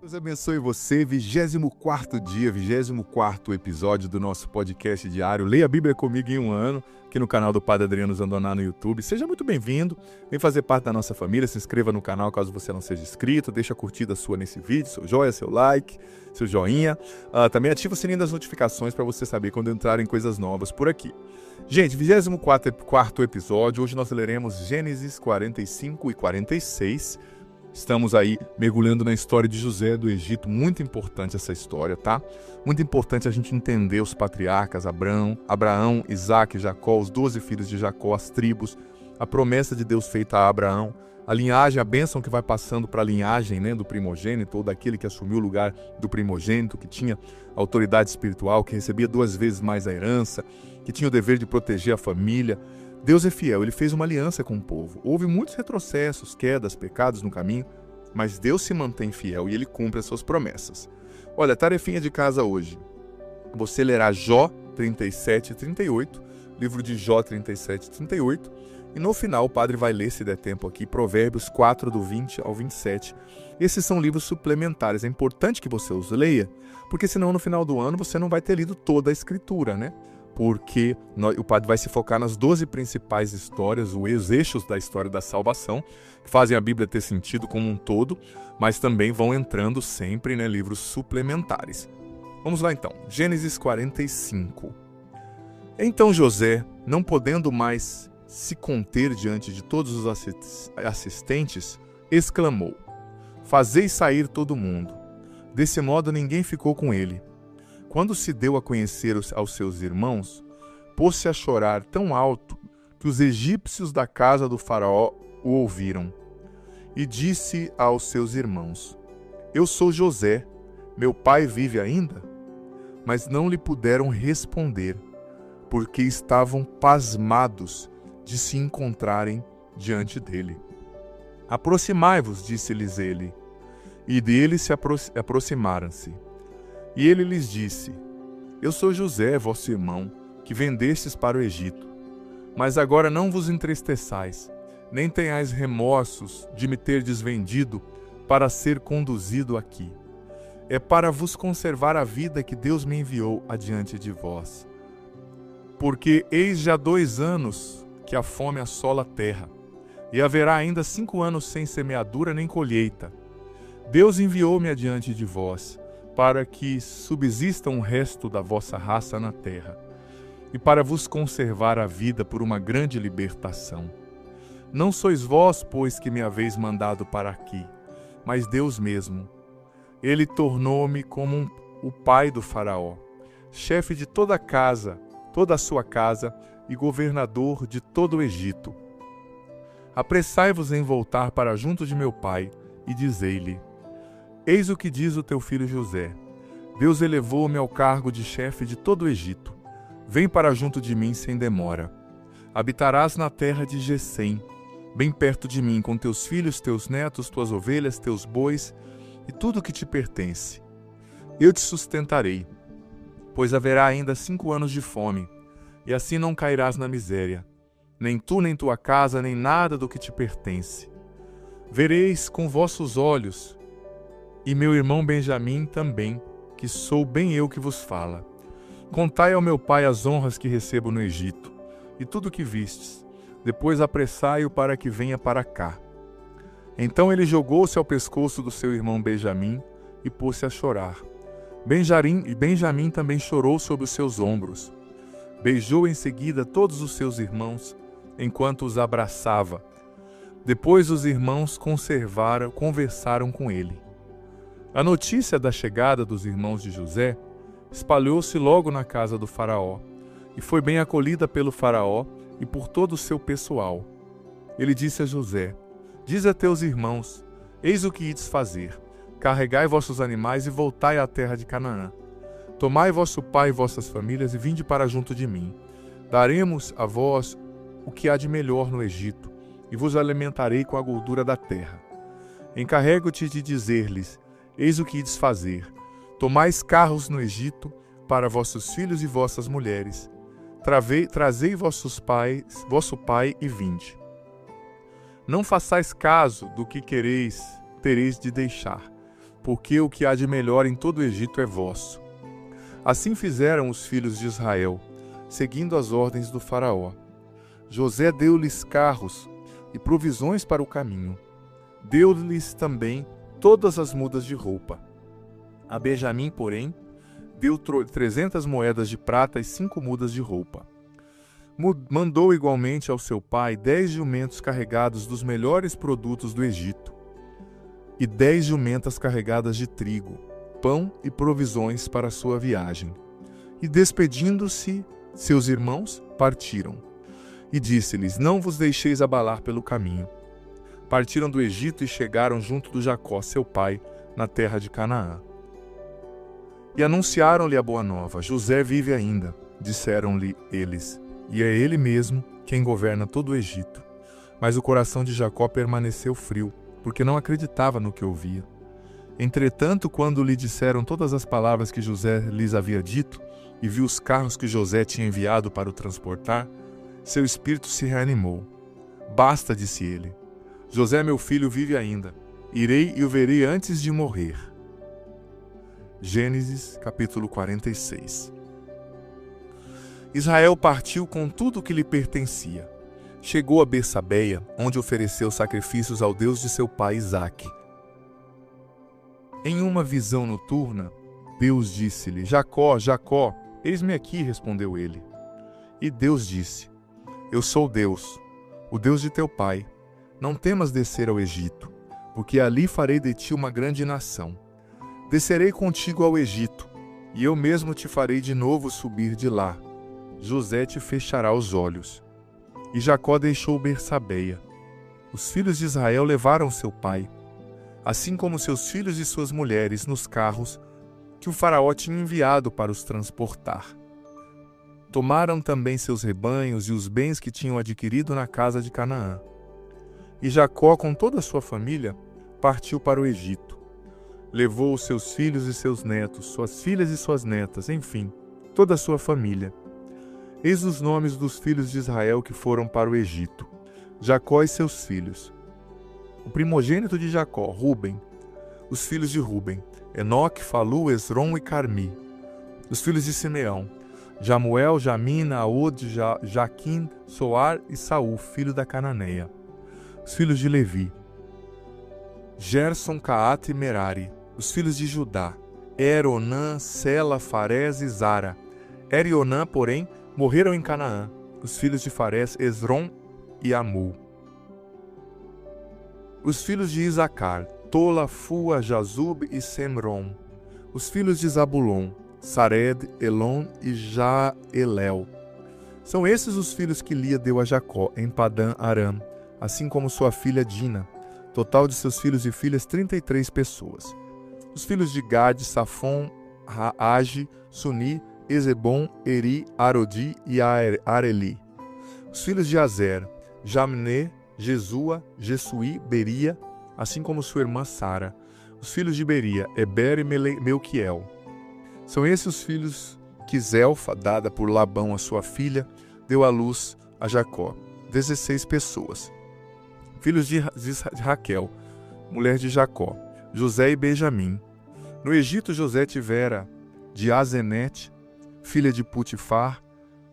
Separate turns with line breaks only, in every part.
Deus abençoe você, 24º dia, 24º episódio do nosso podcast diário. Leia a Bíblia comigo em um ano, aqui no canal do Padre Adriano Zandoná no YouTube. Seja muito bem-vindo, vem fazer parte da nossa família, se inscreva no canal caso você não seja inscrito, deixa a curtida sua nesse vídeo, seu joia, seu like, seu joinha. Também ativa o sininho das notificações para você saber quando entrarem coisas novas por aqui. Gente, 24º episódio, hoje nós leremos Gênesis 45 e 46. Estamos aí mergulhando na história de José do Egito, muito importante essa história, tá? Muito importante a gente entender os patriarcas, Abraão, Isaac e Jacó, os 12 filhos de Jacó, as tribos, a promessa de Deus feita a Abraão, a linhagem, a bênção que vai passando para a linhagem, né, do primogênito, ou daquele que assumiu o lugar do primogênito, que tinha autoridade espiritual, que recebia 2 vezes mais a herança, que tinha o dever de proteger a família. Deus é fiel, ele fez uma aliança com o povo. Houve muitos retrocessos, quedas, pecados no caminho, mas Deus se mantém fiel e ele cumpre as suas promessas. Olha, tarefinha de casa hoje. Você lerá Jó 37 e 38, livro de Jó 37 e 38, e no final o padre vai ler, se der tempo aqui, Provérbios 4, do 20 ao 27. Esses são livros suplementares, é importante que você os leia, porque senão no final do ano você não vai ter lido toda a escritura, né? Porque o padre vai se focar nas 12 principais histórias, os eixos da história da salvação, que fazem a Bíblia ter sentido como um todo, mas também vão entrando sempre, né, livros suplementares. Vamos lá então, Gênesis 45. Então José, não podendo mais se conter diante de todos os assistentes, exclamou: Fazei sair todo mundo. Desse modo ninguém ficou com ele. Quando se deu a conhecer aos seus irmãos, pôs-se a chorar tão alto que os egípcios da casa do faraó o ouviram. E disse aos seus irmãos: Eu sou José, meu pai vive ainda? Mas não lhe puderam responder, porque estavam pasmados de se encontrarem diante dele. Aproximai-vos, disse-lhes ele. E dele se aproximaram-se. E ele lhes disse: Eu sou José, vosso irmão, que vendestes para o Egito. Mas agora não vos entristeçais, nem tenhais remorsos de me terdes vendido para ser conduzido aqui. É para vos conservar a vida que Deus me enviou adiante de vós. Porque eis já 2 anos que a fome assola a terra, e haverá ainda 5 anos sem semeadura nem colheita. Deus enviou-me adiante de vós, para que subsista o resto da vossa raça na terra, e para vos conservar a vida por uma grande libertação. Não sois vós, pois, que me haveis mandado para aqui, mas Deus mesmo. Ele tornou-me como o pai do faraó, chefe de toda a sua casa, e governador de todo o Egito. Apressai-vos em voltar para junto de meu pai, e dizei-lhe: Eis o que diz o teu filho José. Deus elevou-me ao cargo de chefe de todo o Egito. Vem para junto de mim sem demora. Habitarás na terra de Gesem, bem perto de mim, com teus filhos, teus netos, tuas ovelhas, teus bois e tudo o que te pertence. Eu te sustentarei, pois haverá ainda 5 anos de fome, e assim não cairás na miséria, nem tu, nem tua casa, nem nada do que te pertence. Vereis com vossos olhos, e meu irmão Benjamim também, que sou bem eu que vos fala. Contai ao meu pai as honras que recebo no Egito, e tudo o que vistes. Depois apressai-o para que venha para cá. Então ele jogou-se ao pescoço do seu irmão Benjamim e pôs-se a chorar. Benjamim também chorou sobre os seus ombros. Beijou em seguida todos os seus irmãos, enquanto os abraçava. Depois os irmãos conversaram com ele. A notícia da chegada dos irmãos de José espalhou-se logo na casa do faraó, e foi bem acolhida pelo faraó e por todo o seu pessoal. Ele disse a José: Diz a teus irmãos: Eis o que ides fazer. Carregai vossos animais e voltai à terra de Canaã. Tomai vosso pai e vossas famílias e vinde para junto de mim. Daremos a vós o que há de melhor no Egito, e vos alimentarei com a gordura da terra. Encarrego-te de dizer-lhes: Eis o que ides fazer. Tomais carros no Egito para vossos filhos e vossas mulheres. Trazei vosso pai e vinde. Não façais caso do que tereis de deixar, porque o que há de melhor em todo o Egito é vosso. Assim fizeram os filhos de Israel, seguindo as ordens do faraó. José deu-lhes carros e provisões para o caminho. Deu-lhes também todas as mudas de roupa. A Benjamim, porém, deu 300 moedas de prata e 5 mudas de roupa. Mandou igualmente ao seu pai 10 jumentos carregados dos melhores produtos do Egito, e 10 jumentas carregadas de trigo, pão e provisões para a sua viagem. E despedindo-se, seus irmãos partiram. E disse-lhes: Não vos deixeis abalar pelo caminho. Partiram do Egito e chegaram junto de Jacó, seu pai, na terra de Canaã. E anunciaram-lhe a boa nova: José vive ainda, disseram-lhe eles, e é ele mesmo quem governa todo o Egito. Mas o coração de Jacó permaneceu frio, porque não acreditava no que ouvia. Entretanto, quando lhe disseram todas as palavras que José lhes havia dito, e viu os carros que José tinha enviado para o transportar, seu espírito se reanimou. Basta, disse ele. José, meu filho, vive ainda. Irei e o verei antes de morrer. Gênesis, capítulo 46. Israel partiu com tudo o que lhe pertencia. Chegou a Betsabeia, onde ofereceu sacrifícios ao Deus de seu pai Isaque. Em uma visão noturna, Deus disse-lhe: Jacó, Jacó. Eis-me aqui, respondeu ele. E Deus disse: Eu sou Deus, o Deus de teu pai. Não temas descer ao Egito, porque ali farei de ti uma grande nação. Descerei contigo ao Egito, e eu mesmo te farei de novo subir de lá. José te fechará os olhos. E Jacó deixou Betsabeia. Os filhos de Israel levaram seu pai, assim como seus filhos e suas mulheres, nos carros que o faraó tinha enviado para os transportar. Tomaram também seus rebanhos e os bens que tinham adquirido na casa de Canaã. E Jacó, com toda a sua família, partiu para o Egito. Levou os seus filhos e seus netos, suas filhas e suas netas, enfim, toda a sua família. Eis os nomes dos filhos de Israel que foram para o Egito: Jacó e seus filhos. O primogênito de Jacó, Ruben. Os filhos de Ruben: Enoque, Falu, Esrom e Carmi. Os filhos de Simeão: Jamuel, Jamina, Aod, Jaquim, Soar e Saul, filho da Cananeia. Os filhos de Levi: Gerson, Caate e Merari. Os filhos de Judá: Er, Onã, Sela, Farés e Zara. Er e Onã, porém, morreram em Canaã. Os filhos de Farés: Esrom e Amul. Os filhos de Isacar: Tola, Fua, Jazub e Semrom. Os filhos de Zabulon: Sared, Elon e Jaelel. São esses os filhos que Lia deu a Jacó em Padã Aram, assim como sua filha Dina. Total de seus filhos e filhas, 33 pessoas. Os filhos de Gade: Safon, Age, Suni, Ezebom, Eri, Arodi e Areli. Os filhos de Azer: Jamne, Jesua, Jesuí, Beria, assim como sua irmã Sara. Os filhos de Beria: Eber e Melquiel. São esses os filhos que Zelfa, dada por Labão a sua filha, deu à luz a Jacó. 16 pessoas. Filhos de Raquel, mulher de Jacó: José e Benjamim. No Egito, José tivera de Azenete, filha de Putifar,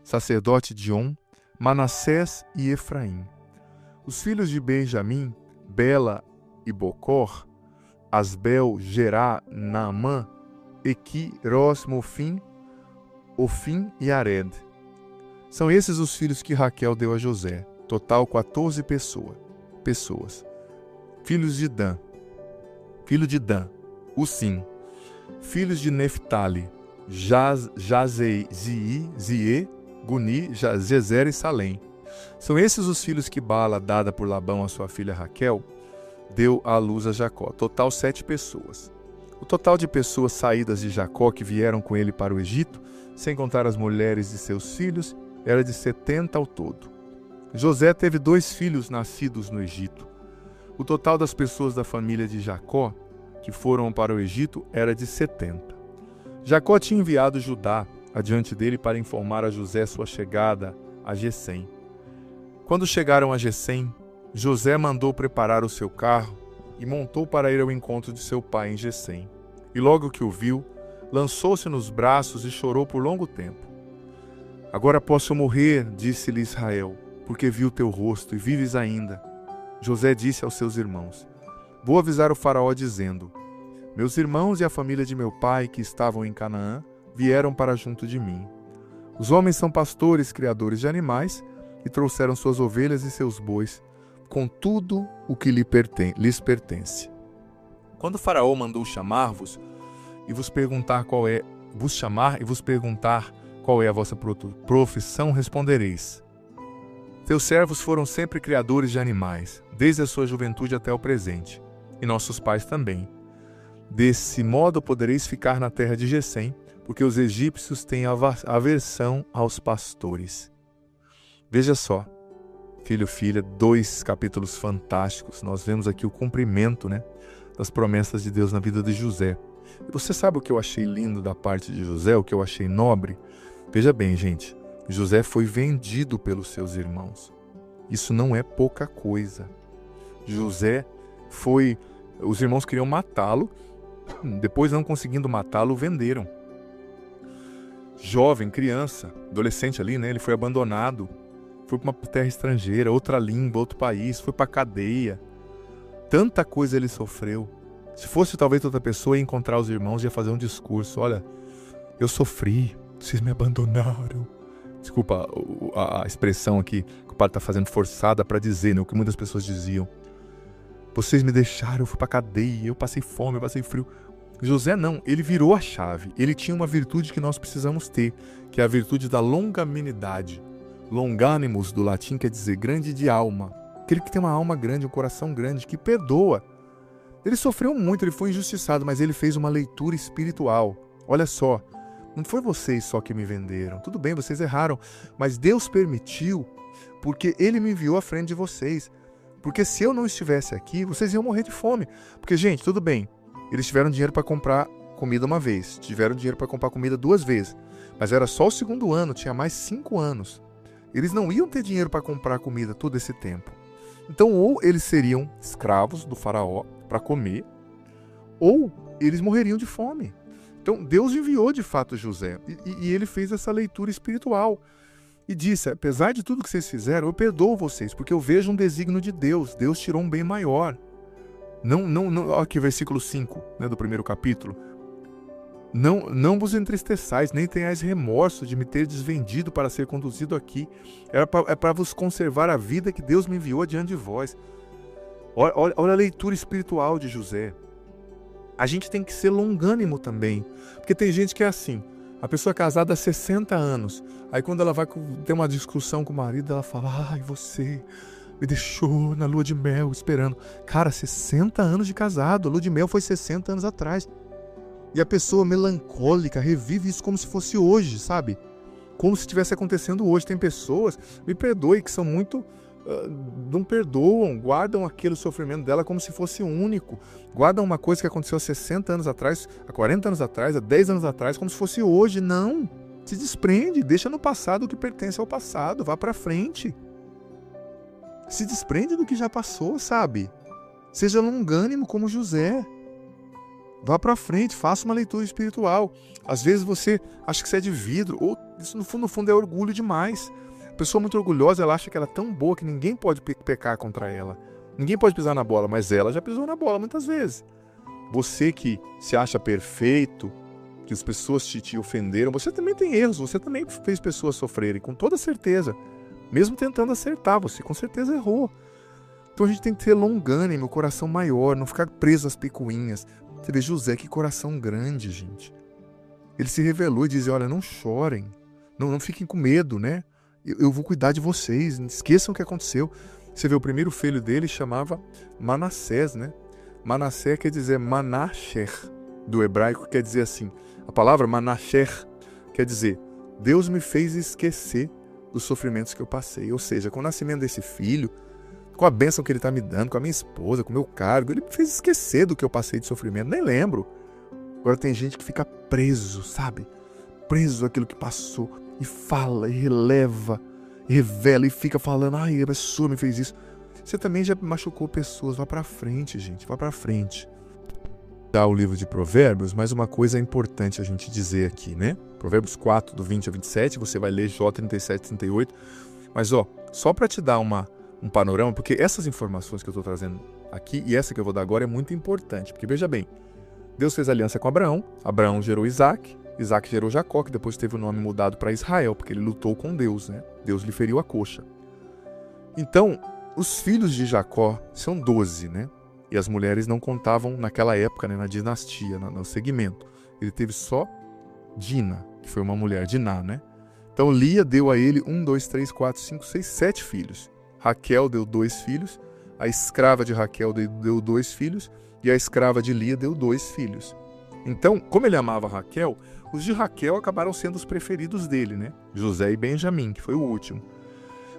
sacerdote de On, Manassés e Efraim. Os filhos de Benjamim: Bela e Bocor, Asbel, Gerá, Naamã, Equi, Ros, Mofim, Ofim e Ared. São esses os filhos que Raquel deu a José. Total 14 pessoas. Filhos de Dan. Filho de Dan: Usim. Filhos de Neftali: Jazei, Zie, Guni, Jezer e Salém. São esses os filhos que Bala, dada por Labão a sua filha Raquel, deu à luz a Jacó. Total 7 pessoas. O total de pessoas saídas de Jacó que vieram com ele para o Egito, sem contar as mulheres de seus filhos, era de 70 ao todo. José teve 2 filhos nascidos no Egito. O total das pessoas da família de Jacó que foram para o Egito era de 70. Jacó tinha enviado Judá adiante dele para informar a José sua chegada a Gesem. Quando chegaram a Gesem, José mandou preparar o seu carro e montou para ir ao encontro de seu pai em Gessém. E logo que o viu, lançou-se nos braços e chorou por longo tempo. Agora posso morrer, disse-lhe Israel, porque vi o teu rosto e vives ainda. José disse aos seus irmãos: vou avisar o faraó dizendo: meus irmãos e a família de meu pai que estavam em Canaã vieram para junto de mim. Os homens são pastores, criadores de animais, e trouxeram suas ovelhas e seus bois, com tudo o que lhes pertence. Quando o faraó mandou chamar-vos e vos perguntar qual é a vossa profissão, respondereis: teus servos foram sempre criadores de animais, desde a sua juventude até o presente, e nossos pais também. Desse modo podereis ficar na terra de Gessém, porque os egípcios têm aversão aos pastores. Veja só, filho, filha, 2 capítulos fantásticos. Nós vemos aqui o cumprimento, das promessas de Deus na vida de José. E você sabe o que eu achei lindo da parte de José, o que eu achei nobre? Veja bem, gente, José foi vendido pelos seus irmãos. Isso não é pouca coisa. Os irmãos queriam matá-lo, depois não conseguindo matá-lo, o venderam. Jovem, criança, adolescente ali, ele foi abandonado, foi para uma terra estrangeira, outra língua, outro país, foi para a cadeia. Tanta coisa ele sofreu. Se fosse talvez outra pessoa, ia encontrar os irmãos e ia fazer um discurso: olha, eu sofri, vocês me abandonaram. Desculpa a expressão aqui que o padre está fazendo forçada para dizer, o que muitas pessoas diziam. Vocês me deixaram, eu fui para a cadeia, eu passei fome, eu passei frio. José não, ele virou a chave. Ele tinha uma virtude que nós precisamos ter, que é a virtude da longanimidade. Longanimus, do latim, quer dizer grande de alma. Aquele que tem uma alma grande, um coração grande, que perdoa. Ele sofreu muito, ele foi injustiçado, mas ele fez uma leitura espiritual. Olha só, não foi vocês só que me venderam. Tudo bem, vocês erraram, mas Deus permitiu, porque Ele me enviou à frente de vocês. Porque se eu não estivesse aqui, vocês iam morrer de fome. Porque, gente, tudo bem, eles tiveram dinheiro para comprar comida uma vez, tiveram dinheiro para comprar comida 2 vezes, mas era só o 2º ano, tinha mais 5 anos. Eles não iam ter dinheiro para comprar comida todo esse tempo. Então, ou eles seriam escravos do faraó para comer, ou eles morreriam de fome. Então, Deus enviou de fato José, e ele fez essa leitura espiritual. E disse: apesar de tudo que vocês fizeram, eu perdoo vocês, porque eu vejo um desígnio de Deus. Deus tirou um bem maior. Olha aqui, versículo 5, do 1º capítulo. Não vos entristeçais, nem tenhais remorso de me ter desvendido para ser conduzido aqui. É para vos conservar a vida que Deus me enviou adiante de vós. Olha a leitura espiritual de José. A gente tem que ser longânimo também, porque tem gente que é assim. A pessoa é casada há 60 anos. Aí quando ela vai ter uma discussão com o marido, ela fala: ai, você me deixou na lua de mel esperando. Cara, 60 anos de casado. A lua de mel foi 60 anos atrás. E a pessoa melancólica revive isso como se fosse hoje, sabe? Como se estivesse acontecendo hoje. Tem pessoas, me perdoe, que são muito... não perdoam, guardam aquele sofrimento dela como se fosse único. Guardam uma coisa que aconteceu há 60 anos atrás, há 40 anos atrás, há 10 anos atrás, como se fosse hoje. Não, se desprende, deixa no passado o que pertence ao passado, vá pra frente. Se desprende do que já passou, sabe? Seja longânimo como José. Vá pra frente, faça uma leitura espiritual. Às vezes você acha que você é de vidro, ou isso no fundo é orgulho demais. A pessoa muito orgulhosa, ela acha que ela é tão boa que ninguém pode pecar contra ela. Ninguém pode pisar na bola, mas ela já pisou na bola muitas vezes. Você que se acha perfeito, que as pessoas te ofenderam, você também tem erros, você também fez pessoas sofrerem, com toda certeza. Mesmo tentando acertar, você com certeza errou. Então a gente tem que ter longânimo, coração maior, não ficar preso às picuinhas. Você vê José, que coração grande, gente. Ele se revelou e disse: olha, não chorem, não fiquem com medo, Eu vou cuidar de vocês, não esqueçam o que aconteceu. Você vê, o primeiro filho dele chamava Manassés, Manassés quer dizer Manasher, do hebraico, quer dizer assim. A palavra Manasher quer dizer: Deus me fez esquecer dos sofrimentos que eu passei. Ou seja, com o nascimento desse filho, com a bênção que ele está me dando, com a minha esposa, com o meu cargo, ele me fez esquecer do que eu passei de sofrimento. Nem lembro. Agora tem gente que fica preso, sabe? Preso àquilo que passou. E fala, e releva, e revela, e fica falando: ai, a pessoa me fez isso. Você também já machucou pessoas. Vá para frente, gente. Vá para frente. Dá o livro de Provérbios, mas uma coisa é importante a gente dizer aqui, né? Provérbios 4, do 20 a 27, você vai ler Jó 37, 38. Mas, só para te dar um panorama, porque essas informações que eu estou trazendo aqui e essa que eu vou dar agora é muito importante. Porque, veja bem, Deus fez aliança com Abraão, Abraão gerou Isaac, Isaac gerou Jacó, que depois teve o nome mudado para Israel, porque ele lutou com Deus, né? Deus lhe feriu a coxa. Então, os filhos de Jacó são 12, né? E as mulheres não contavam naquela época, né, na dinastia, no segmento. Ele teve só Dina, que foi uma mulher, Diná, né? Então Lia deu a ele 1, 2, 3, 4, 5, 6, 7 filhos. Raquel deu 2 filhos, a escrava de Raquel deu 2 filhos, e a escrava de Lia deu 2 filhos. Então, como ele amava Raquel, os de Raquel acabaram sendo os preferidos dele, né? José e Benjamim, que foi o último.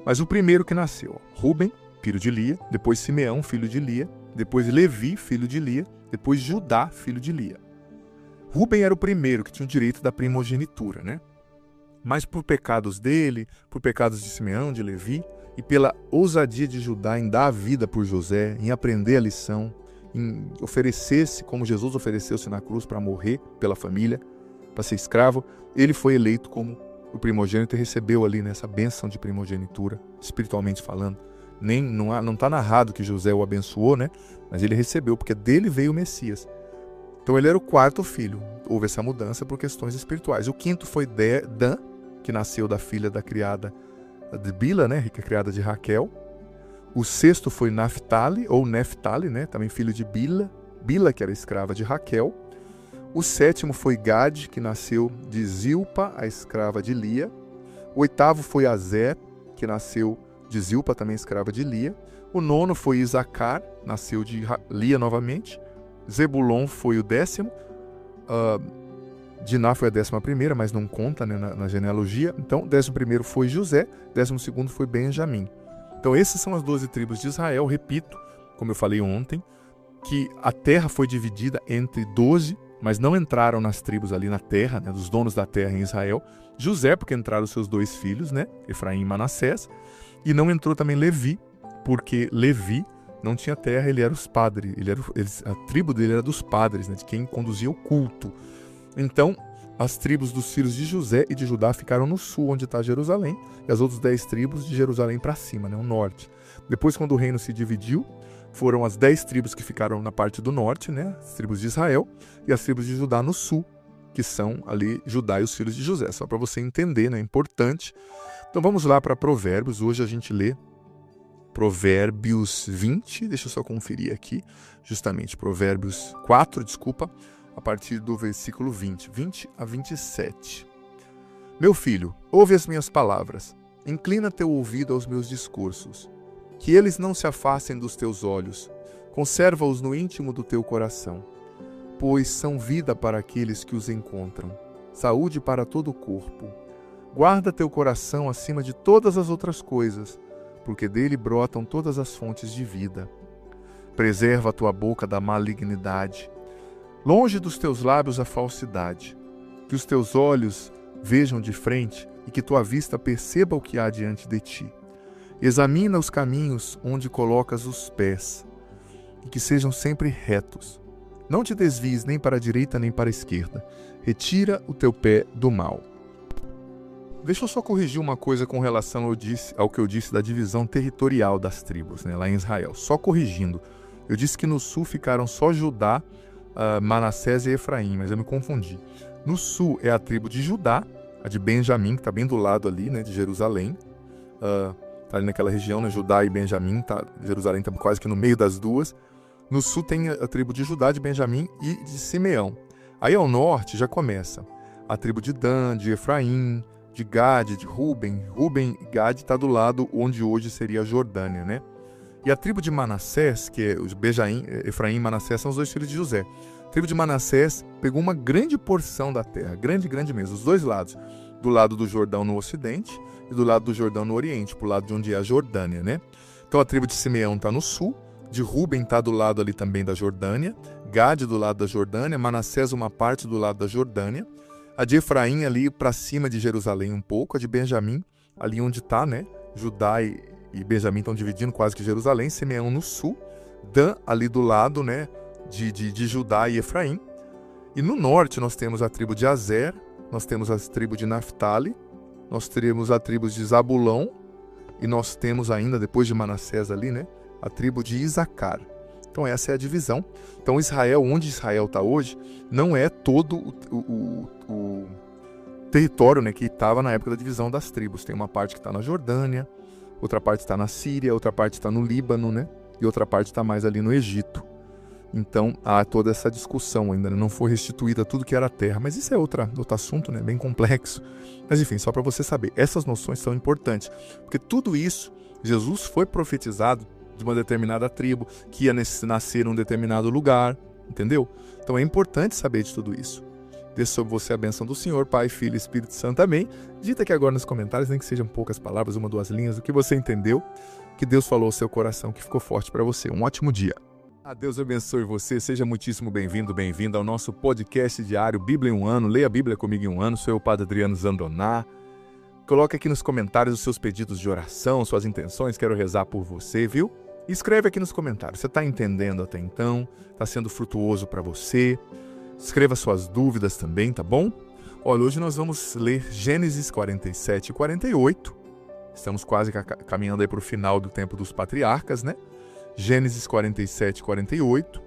Mas o primeiro que nasceu, Rúben, filho de Lia, depois Simeão, filho de Lia, depois Levi, filho de Lia, depois Judá, filho de Lia. Rúben era o primeiro que tinha o direito da primogenitura, né? Mas por pecados dele, por pecados de Simeão, de Levi, e pela ousadia de Judá em dar a vida por José, em aprender a lição, em oferecer-se como Jesus ofereceu-se na cruz para morrer pela família, para ser escravo, ele foi eleito como o primogênito e recebeu ali nessa bênção de primogenitura, espiritualmente falando. Não está narrado que José o abençoou, né? Mas ele recebeu, porque dele veio o Messias. Então ele era o 4º filho. Houve essa mudança por questões espirituais. O 5º foi Dan, que nasceu da filha da criada de Bila, né? Que é criada de Raquel. O 6º foi Naphtali, né? Também filho de Bila, que era escrava de Raquel. O 7º foi Gad, que nasceu de Zilpa, a escrava de Lia. O 8º foi Azer, que nasceu de Zilpa, também escrava de Lia. O 9º foi Isacar, nasceu de Lia novamente. Zebulon foi o 10º. Diná foi a 11ª, mas não conta, né, na genealogia. Então, 11º foi José, 12º foi Benjamim. Então, essas são as 12 tribos de Israel. Repito, como eu falei ontem, que a terra foi dividida entre 12, mas não entraram nas tribos ali na terra, né, dos donos da terra em Israel. José, porque entraram os seus 2 filhos, né, Efraim e Manassés. E não entrou também Levi, porque Levi não tinha terra, ele era os padres, a tribo dele era dos padres, né, de quem conduzia o culto. Então, as tribos dos filhos de José e de Judá ficaram no sul, onde está Jerusalém, e as outras 10 tribos de Jerusalém para cima, né, o norte. Depois, quando o reino se dividiu, foram as 10 tribos que ficaram na parte do norte, né, as tribos de Israel, e as tribos de Judá no sul, que são ali Judá e os filhos de José. Só para você entender, né, é importante. Então vamos lá para Provérbios. Hoje a gente lê Provérbios 20, deixa eu só conferir aqui, justamente Provérbios 4, a partir do versículo 20 a 27. Meu filho, ouve as minhas palavras, inclina teu ouvido aos meus discursos, que eles não se afastem dos teus olhos, conserva-os no íntimo do teu coração, pois são vida para aqueles que os encontram, saúde para todo o corpo. Guarda teu coração acima de todas as outras coisas, porque dele brotam todas as fontes de vida. Preserva a tua boca da malignidade, longe dos teus lábios a falsidade. Que os teus olhos vejam de frente e que tua vista perceba o que há diante de ti. Examina os caminhos onde colocas os pés, e que sejam sempre retos. Não te desvies nem para a direita nem para a esquerda. Retira o teu pé do mal. Deixa eu só corrigir uma coisa com relação ao que eu disse da divisão territorial das tribos, né, lá em Israel. Só corrigindo. Eu disse que no sul ficaram só Judá, Manassés e Efraim, mas eu me confundi. No sul é a tribo de Judá, a de Benjamim, que está bem do lado ali, né, de Jerusalém. Está ali naquela região, né, Judá e Benjamim, Jerusalém está quase que no meio das duas. No sul tem a tribo de Judá, de Benjamim e de Simeão. Aí ao norte já começa a tribo de Dan, de Efraim, de Gade, de Rúben. Rúben e Gade está do lado onde hoje seria a Jordânia, né? E a tribo de Manassés, que é os Efraim e Manassés, são os 2 filhos de José. A tribo de Manassés pegou uma grande porção da terra, grande mesmo, os 2 lados. Do lado do Jordão no ocidente e do lado do Jordão no oriente, pro lado de onde é a Jordânia, né? Então a tribo de Simeão está no sul, de Rúben está do lado ali também da Jordânia, Gade do lado da Jordânia, Manassés uma parte do lado da Jordânia, a de Efraim ali para cima de Jerusalém um pouco, a de Benjamim ali onde está, né, Judá e e Benjamim estão dividindo quase que Jerusalém, Simeão no sul, Dan ali do lado, né, de Judá e Efraim. E no norte nós temos a tribo de Azer, nós temos a tribo de Naftali, nós temos a tribo de Zabulão, e nós temos ainda, depois de Manassés ali, né, a tribo de Isacar. Então essa é a divisão. Então Israel, onde Israel está hoje, não é todo o território, né, que estava na época da divisão das tribos. Tem uma parte que está na Jordânia, outra parte está na Síria, outra parte está no Líbano, né, e outra parte está mais ali no Egito. Então há toda essa discussão ainda, não foi restituída tudo que era terra. Mas isso é outro assunto, né, bem complexo. Mas enfim, só para você saber, essas noções são importantes. Porque tudo isso, Jesus foi profetizado de uma determinada tribo, que ia nascer em um determinado lugar, entendeu? Então é importante saber de tudo isso. Deixe sobre você a bênção do Senhor, Pai, Filho e Espírito Santo, amém. Dita aqui agora nos comentários, nem que sejam poucas palavras, 1 ou 2 linhas, o que você entendeu, que Deus falou ao seu coração, que ficou forte para você. Um ótimo dia. Deus abençoe você, seja muitíssimo bem-vindo, bem-vinda ao nosso podcast diário Bíblia em um Ano. Leia a Bíblia comigo em um ano, sou eu, o Padre Adriano Zandoná. Coloque aqui nos comentários os seus pedidos de oração, suas intenções, quero rezar por você, viu? E escreve aqui nos comentários, você está entendendo até então? Está sendo frutuoso para você? Escreva suas dúvidas também, tá bom? Olha, hoje nós vamos ler Gênesis 47 e 48. Estamos quase caminhando aí para o final do tempo dos patriarcas, né? Gênesis 47 e 48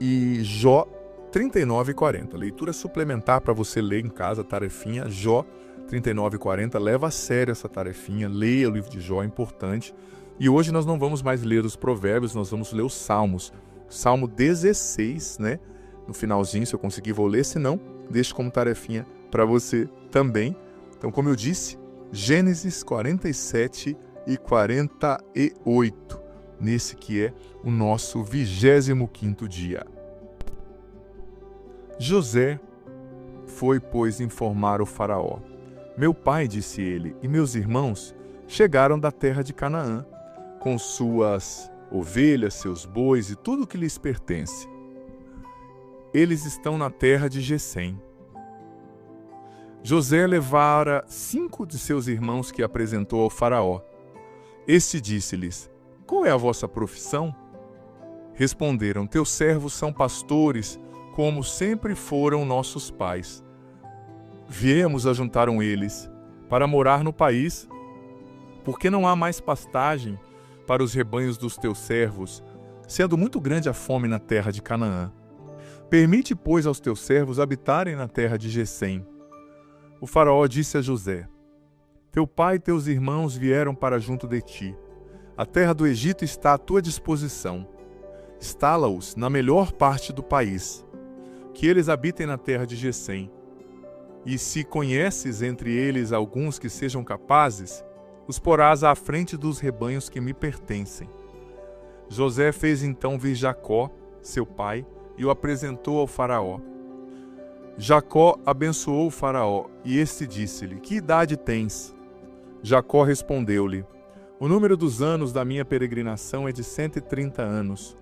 e Jó 39 e 40. Leitura suplementar para você ler em casa, tarefinha, Jó 39 e 40. Leva a sério essa tarefinha, leia o livro de Jó, é importante. E hoje nós não vamos mais ler os provérbios, nós vamos ler os salmos. Salmo 16, né? No finalzinho, se eu conseguir, vou ler, se não, deixo como tarefinha para você também. Então, como eu disse, Gênesis 47 e 48, nesse que é o nosso 25º dia. José foi, pois, informar o faraó. Meu pai, disse ele, e meus irmãos chegaram da terra de Canaã, com suas ovelhas, seus bois e tudo o que lhes pertence. Eles estão na terra de Gesem. José levara 5 de seus irmãos que apresentou ao faraó. Este disse-lhes, qual é a vossa profissão? Responderam, teus servos são pastores, como sempre foram nossos pais. Viemos, ajuntaram eles, para morar no país, porque não há mais pastagem para os rebanhos dos teus servos, sendo muito grande a fome na terra de Canaã. Permite, pois, aos teus servos habitarem na terra de Gesem. O faraó disse a José, teu pai e teus irmãos vieram para junto de ti. A terra do Egito está à tua disposição. Instala-os na melhor parte do país, que eles habitem na terra de Gesem. E se conheces entre eles alguns que sejam capazes, os porás à frente dos rebanhos que me pertencem. José fez então vir Jacó, seu pai, e o apresentou ao faraó. Jacó abençoou o faraó, e este disse-lhe, que idade tens? Jacó respondeu-lhe, o número dos anos da minha peregrinação é de 130 anos.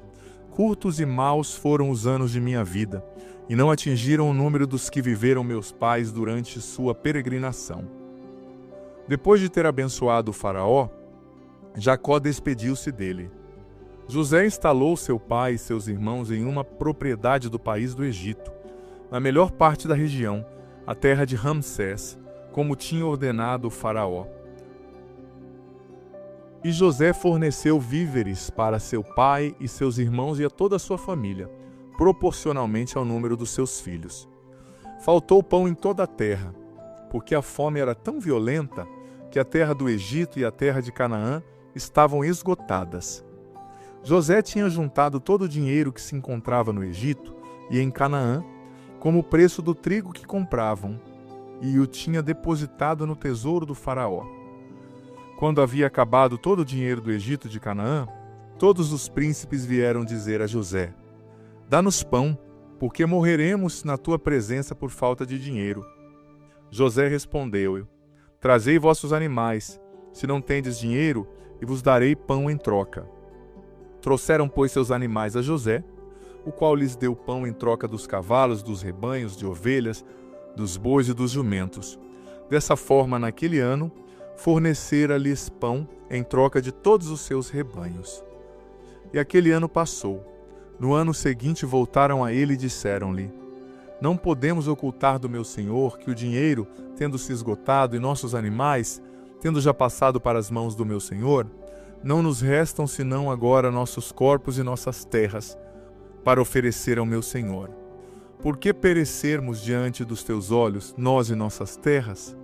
Curtos e maus foram os anos de minha vida, e não atingiram o número dos que viveram meus pais durante sua peregrinação. Depois de ter abençoado o faraó, Jacó despediu-se dele. José instalou seu pai e seus irmãos em uma propriedade do país do Egito, na melhor parte da região, a terra de Ramsés, como tinha ordenado o faraó. E José forneceu víveres para seu pai e seus irmãos e a toda a sua família, proporcionalmente ao número dos seus filhos. Faltou pão em toda a terra, porque a fome era tão violenta que a terra do Egito e a terra de Canaã estavam esgotadas. José tinha juntado todo o dinheiro que se encontrava no Egito e em Canaã, como o preço do trigo que compravam, e o tinha depositado no tesouro do faraó. Quando havia acabado todo o dinheiro do Egito e de Canaã, todos os príncipes vieram dizer a José, dá-nos pão, porque morreremos na tua presença por falta de dinheiro. José respondeu, trazei vossos animais, se não tendes dinheiro, e vos darei pão em troca. Trouxeram, pois, seus animais a José, o qual lhes deu pão em troca dos cavalos, dos rebanhos, de ovelhas, dos bois e dos jumentos. Dessa forma, naquele ano, fornecera-lhes pão em troca de todos os seus rebanhos. E aquele ano passou. No ano seguinte voltaram a ele e disseram-lhe: Não podemos ocultar do meu senhor que o dinheiro, tendo se esgotado, e nossos animais, tendo já passado para as mãos do meu senhor, não nos restam senão agora nossos corpos e nossas terras, para oferecer ao meu senhor. Por que perecermos diante dos teus olhos, nós e nossas terras?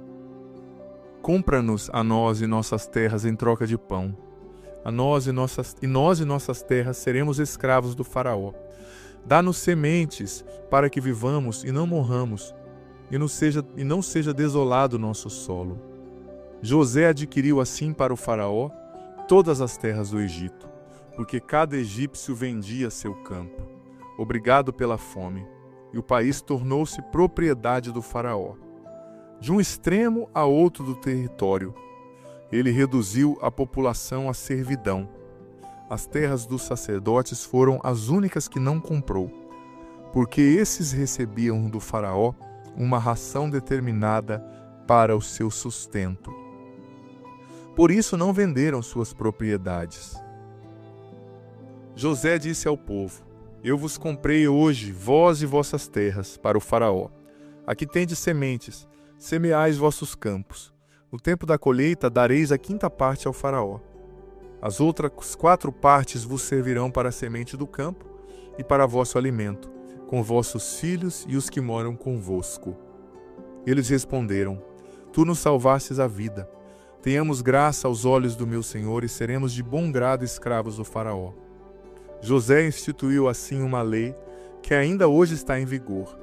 Compra-nos a nós e nossas terras em troca de pão. Nós e nossas terras seremos escravos do faraó. Dá-nos sementes para que vivamos e não morramos, e não seja desolado o nosso solo. José adquiriu assim para o faraó todas as terras do Egito, porque cada egípcio vendia seu campo, obrigado pela fome, e o país tornou-se propriedade do faraó. De um extremo a outro do território, ele reduziu a população à servidão. As terras dos sacerdotes foram as únicas que não comprou, porque esses recebiam do faraó uma ração determinada para o seu sustento. Por isso não venderam suas propriedades. José disse ao povo: Eu vos comprei hoje, vós e vossas terras, para o faraó. Aqui tendes sementes, semeais vossos campos. No tempo da colheita dareis a 5ª parte ao faraó. As outras 4 partes vos servirão para a semente do campo e para vosso alimento, com vossos filhos e os que moram convosco. Eles responderam: Tu nos salvastes a vida. Tenhamos graça aos olhos do meu senhor e seremos de bom grado escravos do faraó. José instituiu assim uma lei que ainda hoje está em vigor,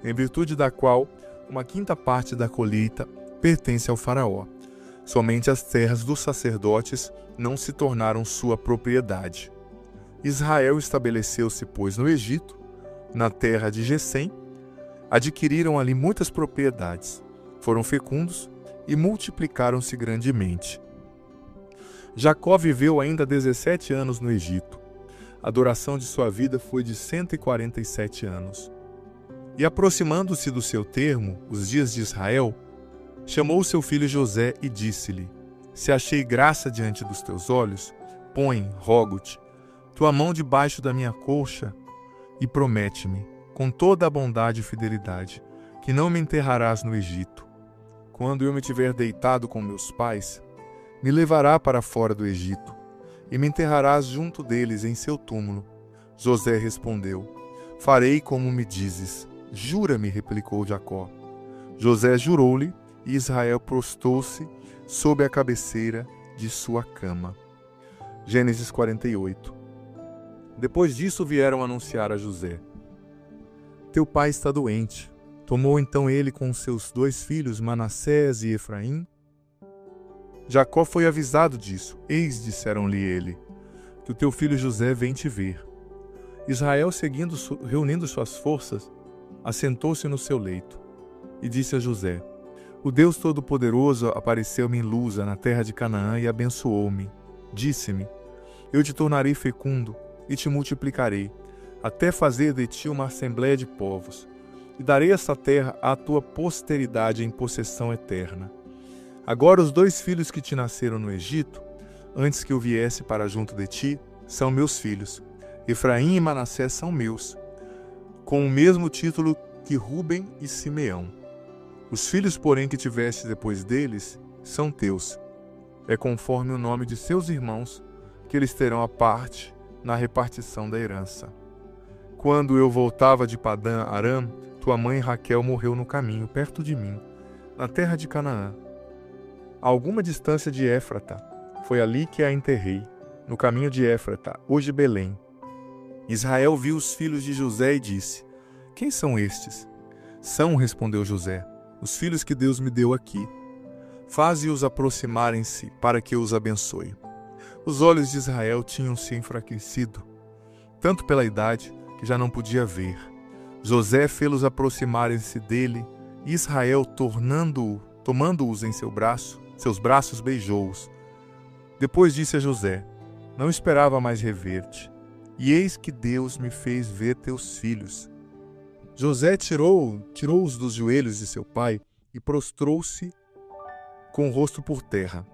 em virtude da qual uma 5ª parte da colheita pertence ao faraó. Somente as terras dos sacerdotes não se tornaram sua propriedade. Israel estabeleceu-se, pois, no Egito, na terra de Gesem. Adquiriram ali muitas propriedades, foram fecundos e multiplicaram-se grandemente. Jacó viveu ainda 17 anos no Egito. A duração de sua vida foi de 147 anos. E aproximando-se do seu termo, os dias de Israel, chamou seu filho José e disse-lhe: Se achei graça diante dos teus olhos, põe, rogo-te, tua mão debaixo da minha colcha e promete-me, com toda a bondade e fidelidade, que não me enterrarás no Egito. Quando eu me tiver deitado com meus pais, me levará para fora do Egito, e me enterrarás junto deles em seu túmulo. José respondeu: Farei como me dizes. Jura-me, replicou Jacó. José jurou-lhe, e Israel prostrou-se sob a cabeceira de sua cama. Gênesis 48. Depois disso vieram anunciar a José: Teu pai está doente. Tomou então ele com seus 2 filhos, Manassés e Efraim. Jacó foi avisado disso. Eis, disseram-lhe ele, que o teu filho José vem te ver. Israel, reunindo suas forças, assentou-se no seu leito e disse a José: O Deus Todo-Poderoso apareceu-me em Luza, na terra de Canaã, e abençoou-me. Disse-me: Eu te tornarei fecundo e te multiplicarei, até fazer de ti uma assembléia de povos, e darei esta terra à tua posteridade em possessão eterna. Agora os 2 filhos que te nasceram no Egito, antes que eu viesse para junto de ti, são meus filhos. Efraim e Manassés são meus, com o mesmo título que Ruben e Simeão. Os filhos, porém, que tiveste depois deles, são teus. É conforme o nome de seus irmãos, que eles terão a parte na repartição da herança. Quando eu voltava de Padã Aram, tua mãe Raquel morreu no caminho, perto de mim, na terra de Canaã, a alguma distância de Éfrata. Foi ali que a enterrei, no caminho de Éfrata, hoje Belém. Israel viu os filhos de José e disse: Quem são estes? São, respondeu José, os filhos que Deus me deu aqui. Faze-os aproximarem-se para que eu os abençoe. Os olhos de Israel tinham se enfraquecido, tanto pela idade que já não podia ver. José fê-los aproximarem-se dele, e Israel, tomando-os em seus braços, beijou-os. Depois disse a José: Não esperava mais rever-te, e eis que Deus me fez ver teus filhos. José tirou-os dos joelhos de seu pai e prostrou-se com o rosto por terra.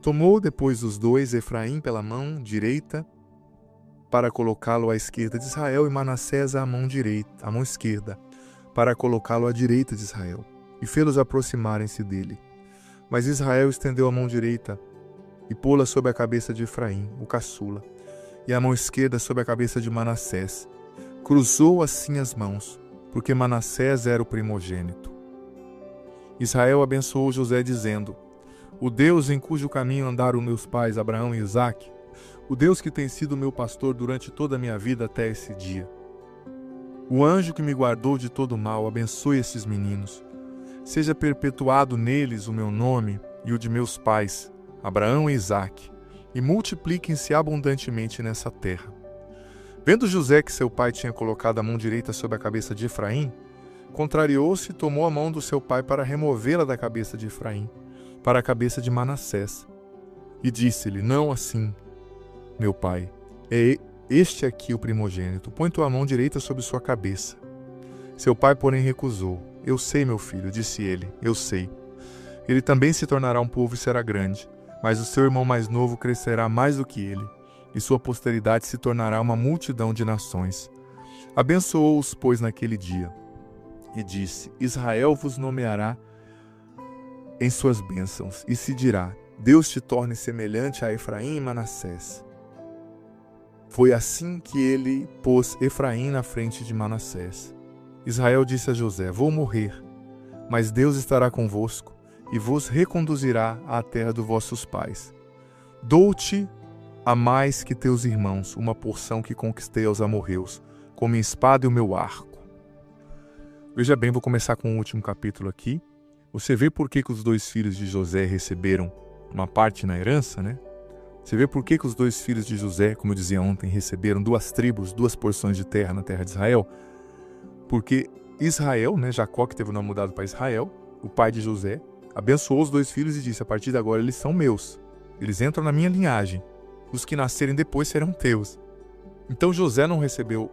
Tomou depois os dois Efraim pela mão direita para colocá-lo à esquerda de Israel e Manassés à mão esquerda, para colocá-lo à direita de Israel, e fê-los aproximarem-se dele. Mas Israel estendeu a mão direita e pô-la sobre a cabeça de Efraim, o caçula, e a mão esquerda sobre a cabeça de Manassés. Cruzou assim as mãos, porque Manassés era o primogênito. Israel abençoou José, dizendo: o Deus em cujo caminho andaram meus pais Abraão e Isaque, o Deus que tem sido meu pastor durante toda a minha vida até esse dia. O anjo que me guardou de todo mal, abençoe estes meninos. Seja perpetuado neles o meu nome e o de meus pais, Abraão e Isaque, e multipliquem-se abundantemente nessa terra. Vendo José que seu pai tinha colocado a mão direita sobre a cabeça de Efraim, contrariou-se e tomou a mão do seu pai para removê-la da cabeça de Efraim, para a cabeça de Manassés. E disse-lhe: não assim, meu pai, é este aqui o primogênito, põe tua mão direita sobre sua cabeça. Seu pai, porém, recusou. Eu sei, meu filho, disse ele, eu sei. Ele também se tornará um povo e será grande, mas o seu irmão mais novo crescerá mais do que ele, e sua posteridade se tornará uma multidão de nações. Abençoou-os, pois, naquele dia, e disse: Israel vos nomeará em suas bênçãos, e se dirá: Deus te torne semelhante a Efraim e Manassés. Foi assim que ele pôs Efraim na frente de Manassés. Israel disse a José: vou morrer, mas Deus estará convosco e vos reconduzirá à terra dos vossos pais. Dou-te a mais que teus irmãos uma porção que conquistei aos amorreus, com minha espada e o meu arco. Veja bem, vou começar com o último capítulo aqui. Você vê por que os dois filhos de José receberam uma parte na herança, né? Você vê por que os dois filhos de José, como eu dizia ontem, receberam 2 tribos, 2 porções de terra na terra de Israel? Porque Israel, né, Jacó, que teve o nome mudado para Israel, o pai de José, abençoou os 2 filhos e disse: a partir de agora eles são meus. Eles entram na minha linhagem. Os que nascerem depois serão teus. Então José não recebeu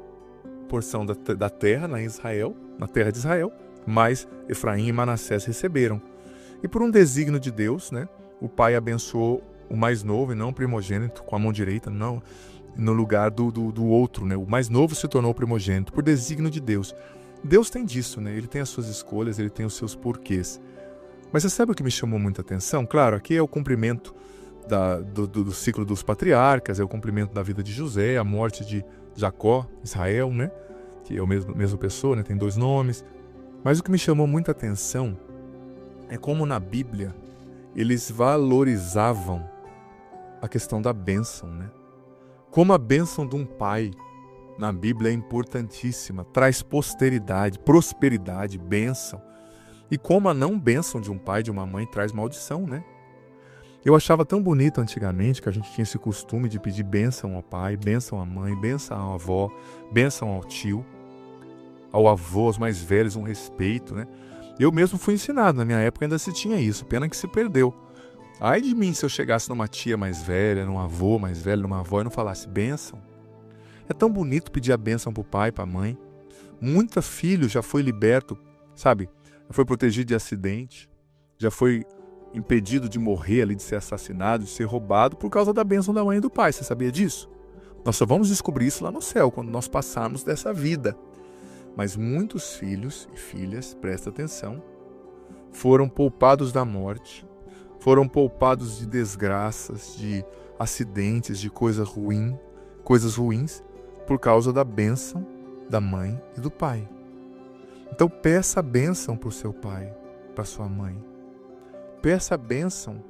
porção da terra na Israel, na terra de Israel, mas Efraim e Manassés receberam. E por um desígnio de Deus, né, o pai abençoou o mais novo e não o primogênito com a mão direita, não, no lugar do outro, né? O mais novo se tornou o primogênito, por desígnio de Deus. Deus tem disso, né? Ele tem as suas escolhas, ele tem os seus porquês. Mas você sabe o que me chamou muita atenção? Claro, aqui é o cumprimento do ciclo dos patriarcas, é o cumprimento da vida de José, a morte de Jacó, Israel, né? Que é a mesma pessoa, né? Tem 2 nomes. Mas o que me chamou muita atenção é como na Bíblia eles valorizavam a questão da bênção, né? Como a bênção de um pai na Bíblia é importantíssima, traz posteridade, prosperidade, bênção. E como a não bênção de um pai, de uma mãe, traz maldição, né? Eu achava tão bonito antigamente que a gente tinha esse costume de pedir bênção ao pai, bênção à mãe, bênção à avó, bênção ao tio, ao avô, aos mais velhos, um respeito, né? Eu mesmo fui ensinado, na minha época ainda se tinha isso, pena que se perdeu. Ai de mim se eu chegasse numa tia mais velha, num avô mais velho, numa avó e não falasse bênção. É tão bonito pedir a bênção pro pai, pra mãe. Muita filho já foi liberto, sabe? Já foi protegido de acidente, já foi impedido de morrer ali, de ser assassinado, de ser roubado por causa da bênção da mãe e do pai. Você sabia disso? Nós só vamos descobrir isso lá no céu, quando nós passarmos dessa vida. Mas muitos filhos e filhas, presta atenção, foram poupados da morte, foram poupados de desgraças, de acidentes, de coisas ruins, por causa da bênção da mãe e do pai. Então peça a bênção para o seu pai, para sua mãe. Peça a bênção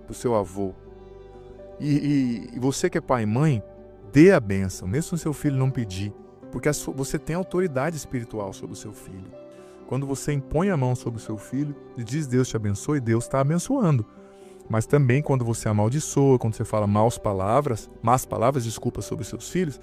para o seu avô. E você que é pai e mãe, dê a bênção, mesmo se o seu filho não pedir, porque você tem autoridade espiritual sobre o seu filho. Quando você impõe a mão sobre o seu filho e diz Deus te abençoe, Deus está abençoando. Mas também quando você amaldiçoa, quando você fala más palavras sobre os seus filhos,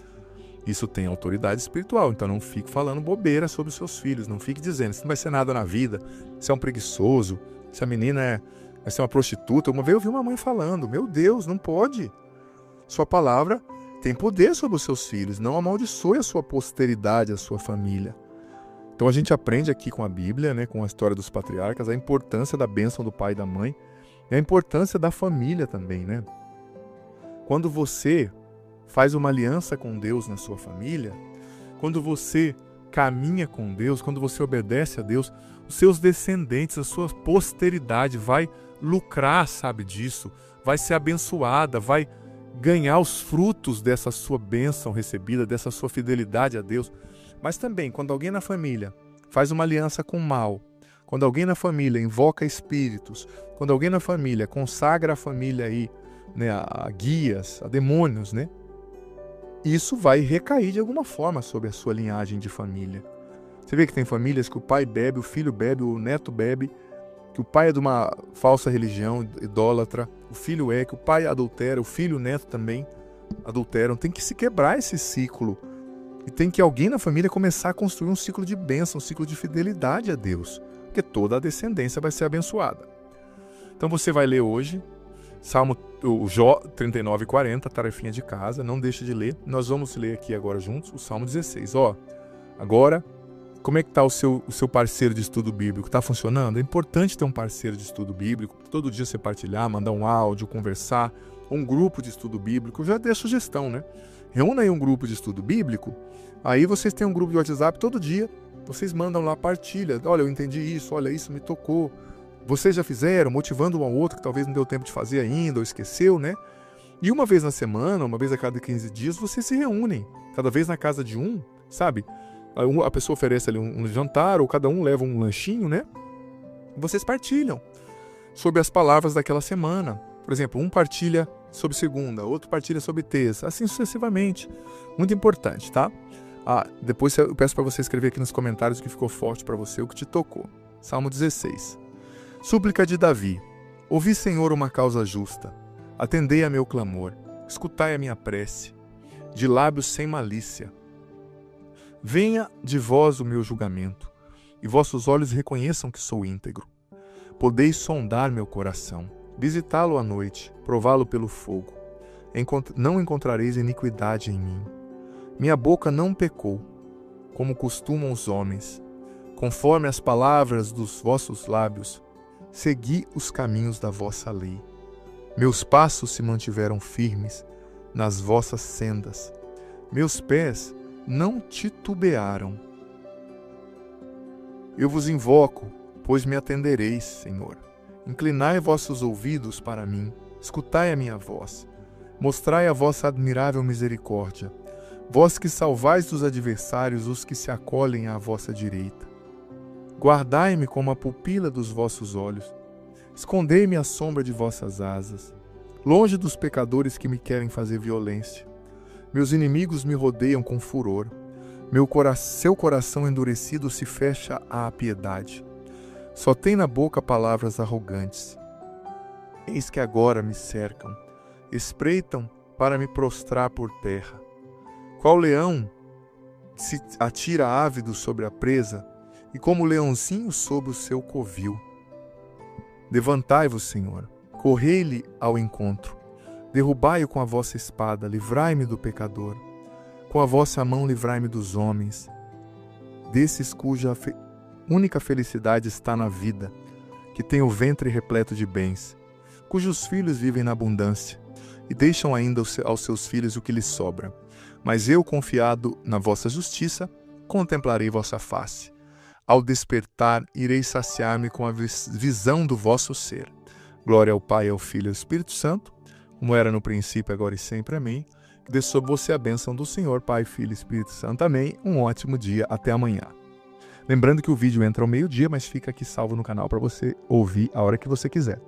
isso tem autoridade espiritual. Então não fique falando bobeira sobre os seus filhos, não fique dizendo, isso não vai ser nada na vida, você é um preguiçoso, essa menina vai ser uma prostituta. Uma vez eu vi uma mãe falando, meu Deus, não pode. Sua palavra tem poder sobre os seus filhos, não amaldiçoe a sua posteridade, a sua família. Então a gente aprende aqui com a Bíblia, né, com a história dos patriarcas, a importância da bênção do pai e da mãe e a importância da família também, né? Quando você faz uma aliança com Deus na sua família, quando você caminha com Deus, quando você obedece a Deus, os seus descendentes, a sua posteridade vai lucrar, sabe disso, vai ser abençoada, vai ganhar os frutos dessa sua bênção recebida, dessa sua fidelidade a Deus. Mas também, quando alguém na família faz uma aliança com o mal, quando alguém na família invoca espíritos, quando alguém na família consagra a família aí, né, a guias, a demônios, né? Isso vai recair de alguma forma sobre a sua linhagem de família. Você vê que tem famílias que o pai bebe, o filho bebe, o neto bebe, que o pai é de uma falsa religião idólatra, o filho que o pai adultera, o filho e o neto também adulteram. Tem que se quebrar esse ciclo. E tem que alguém na família começar a construir um ciclo de bênção, um ciclo de fidelidade a Deus, porque toda a descendência vai ser abençoada. Então você vai ler hoje Salmo Jó 39 e 40, tarefinha de casa, não deixe de ler. Nós vamos ler aqui agora juntos o Salmo 16. Agora, como é que está o seu parceiro de estudo bíblico? Está funcionando? É importante ter um parceiro de estudo bíblico, todo dia você partilhar, mandar um áudio, conversar, um grupo de estudo bíblico. Já dei a sugestão, né? Reúna aí um grupo de estudo bíblico, aí vocês têm um grupo de WhatsApp todo dia, vocês mandam lá, partilha, olha, eu entendi isso, olha, isso me tocou. Vocês já fizeram, motivando um ao outro que talvez não deu tempo de fazer ainda, ou esqueceu, né? E uma vez na semana, uma vez a cada 15 dias, vocês se reúnem. Cada vez na casa de um, sabe? A pessoa oferece ali um jantar, ou cada um leva um lanchinho, né? Vocês partilham sobre as palavras daquela semana. Por exemplo, um partilha sobre segunda, outro partilha sobre terça, assim sucessivamente. Muito importante, tá? Depois eu peço para você escrever aqui nos comentários o que ficou forte para você, o que te tocou. Salmo 16. Súplica de Davi. Ouvi, Senhor, uma causa justa. Atendei a meu clamor. Escutai a minha prece. De lábios sem malícia. Venha de vós o meu julgamento, e vossos olhos reconheçam que sou íntegro. Podeis sondar meu coração, visitá-lo à noite, prová-lo pelo fogo. Não encontrareis iniquidade em mim. Minha boca não pecou, como costumam os homens. Conforme as palavras dos vossos lábios, segui os caminhos da vossa lei. Meus passos se mantiveram firmes nas vossas sendas. Meus pés não titubearam. Eu vos invoco, pois me atendereis, Senhor. Inclinai vossos ouvidos para mim, escutai a minha voz. Mostrai a vossa admirável misericórdia, vós que salvais dos adversários os que se acolhem à vossa direita. Guardai-me como a pupila dos vossos olhos. Escondei-me à sombra de vossas asas, longe dos pecadores que me querem fazer violência. Meus inimigos me rodeiam com furor. Seu coração endurecido se fecha à piedade. Só tem na boca palavras arrogantes. Eis que agora me cercam, espreitam para me prostrar por terra. Qual leão se atira ávido sobre a presa, e como leãozinho sobre o seu covil. Levantai-vos, Senhor, correi-lhe ao encontro. Derrubai-o com a vossa espada, livrai-me do pecador. Com a vossa mão livrai-me dos homens, desses cuja única felicidade está na vida, que tem o ventre repleto de bens, cujos filhos vivem na abundância, e deixam ainda aos seus filhos o que lhes sobra. Mas eu, confiado na vossa justiça, contemplarei vossa face. Ao despertar, irei saciar-me com a visão do vosso ser. Glória ao Pai, ao Filho e ao Espírito Santo, como era no princípio, agora e sempre. Amém. Que dê sobre você a bênção do Senhor, Pai, Filho e Espírito Santo. Amém. Um ótimo dia. Até amanhã. Lembrando que o vídeo entra ao meio-dia, mas fica aqui salvo no canal para você ouvir a hora que você quiser.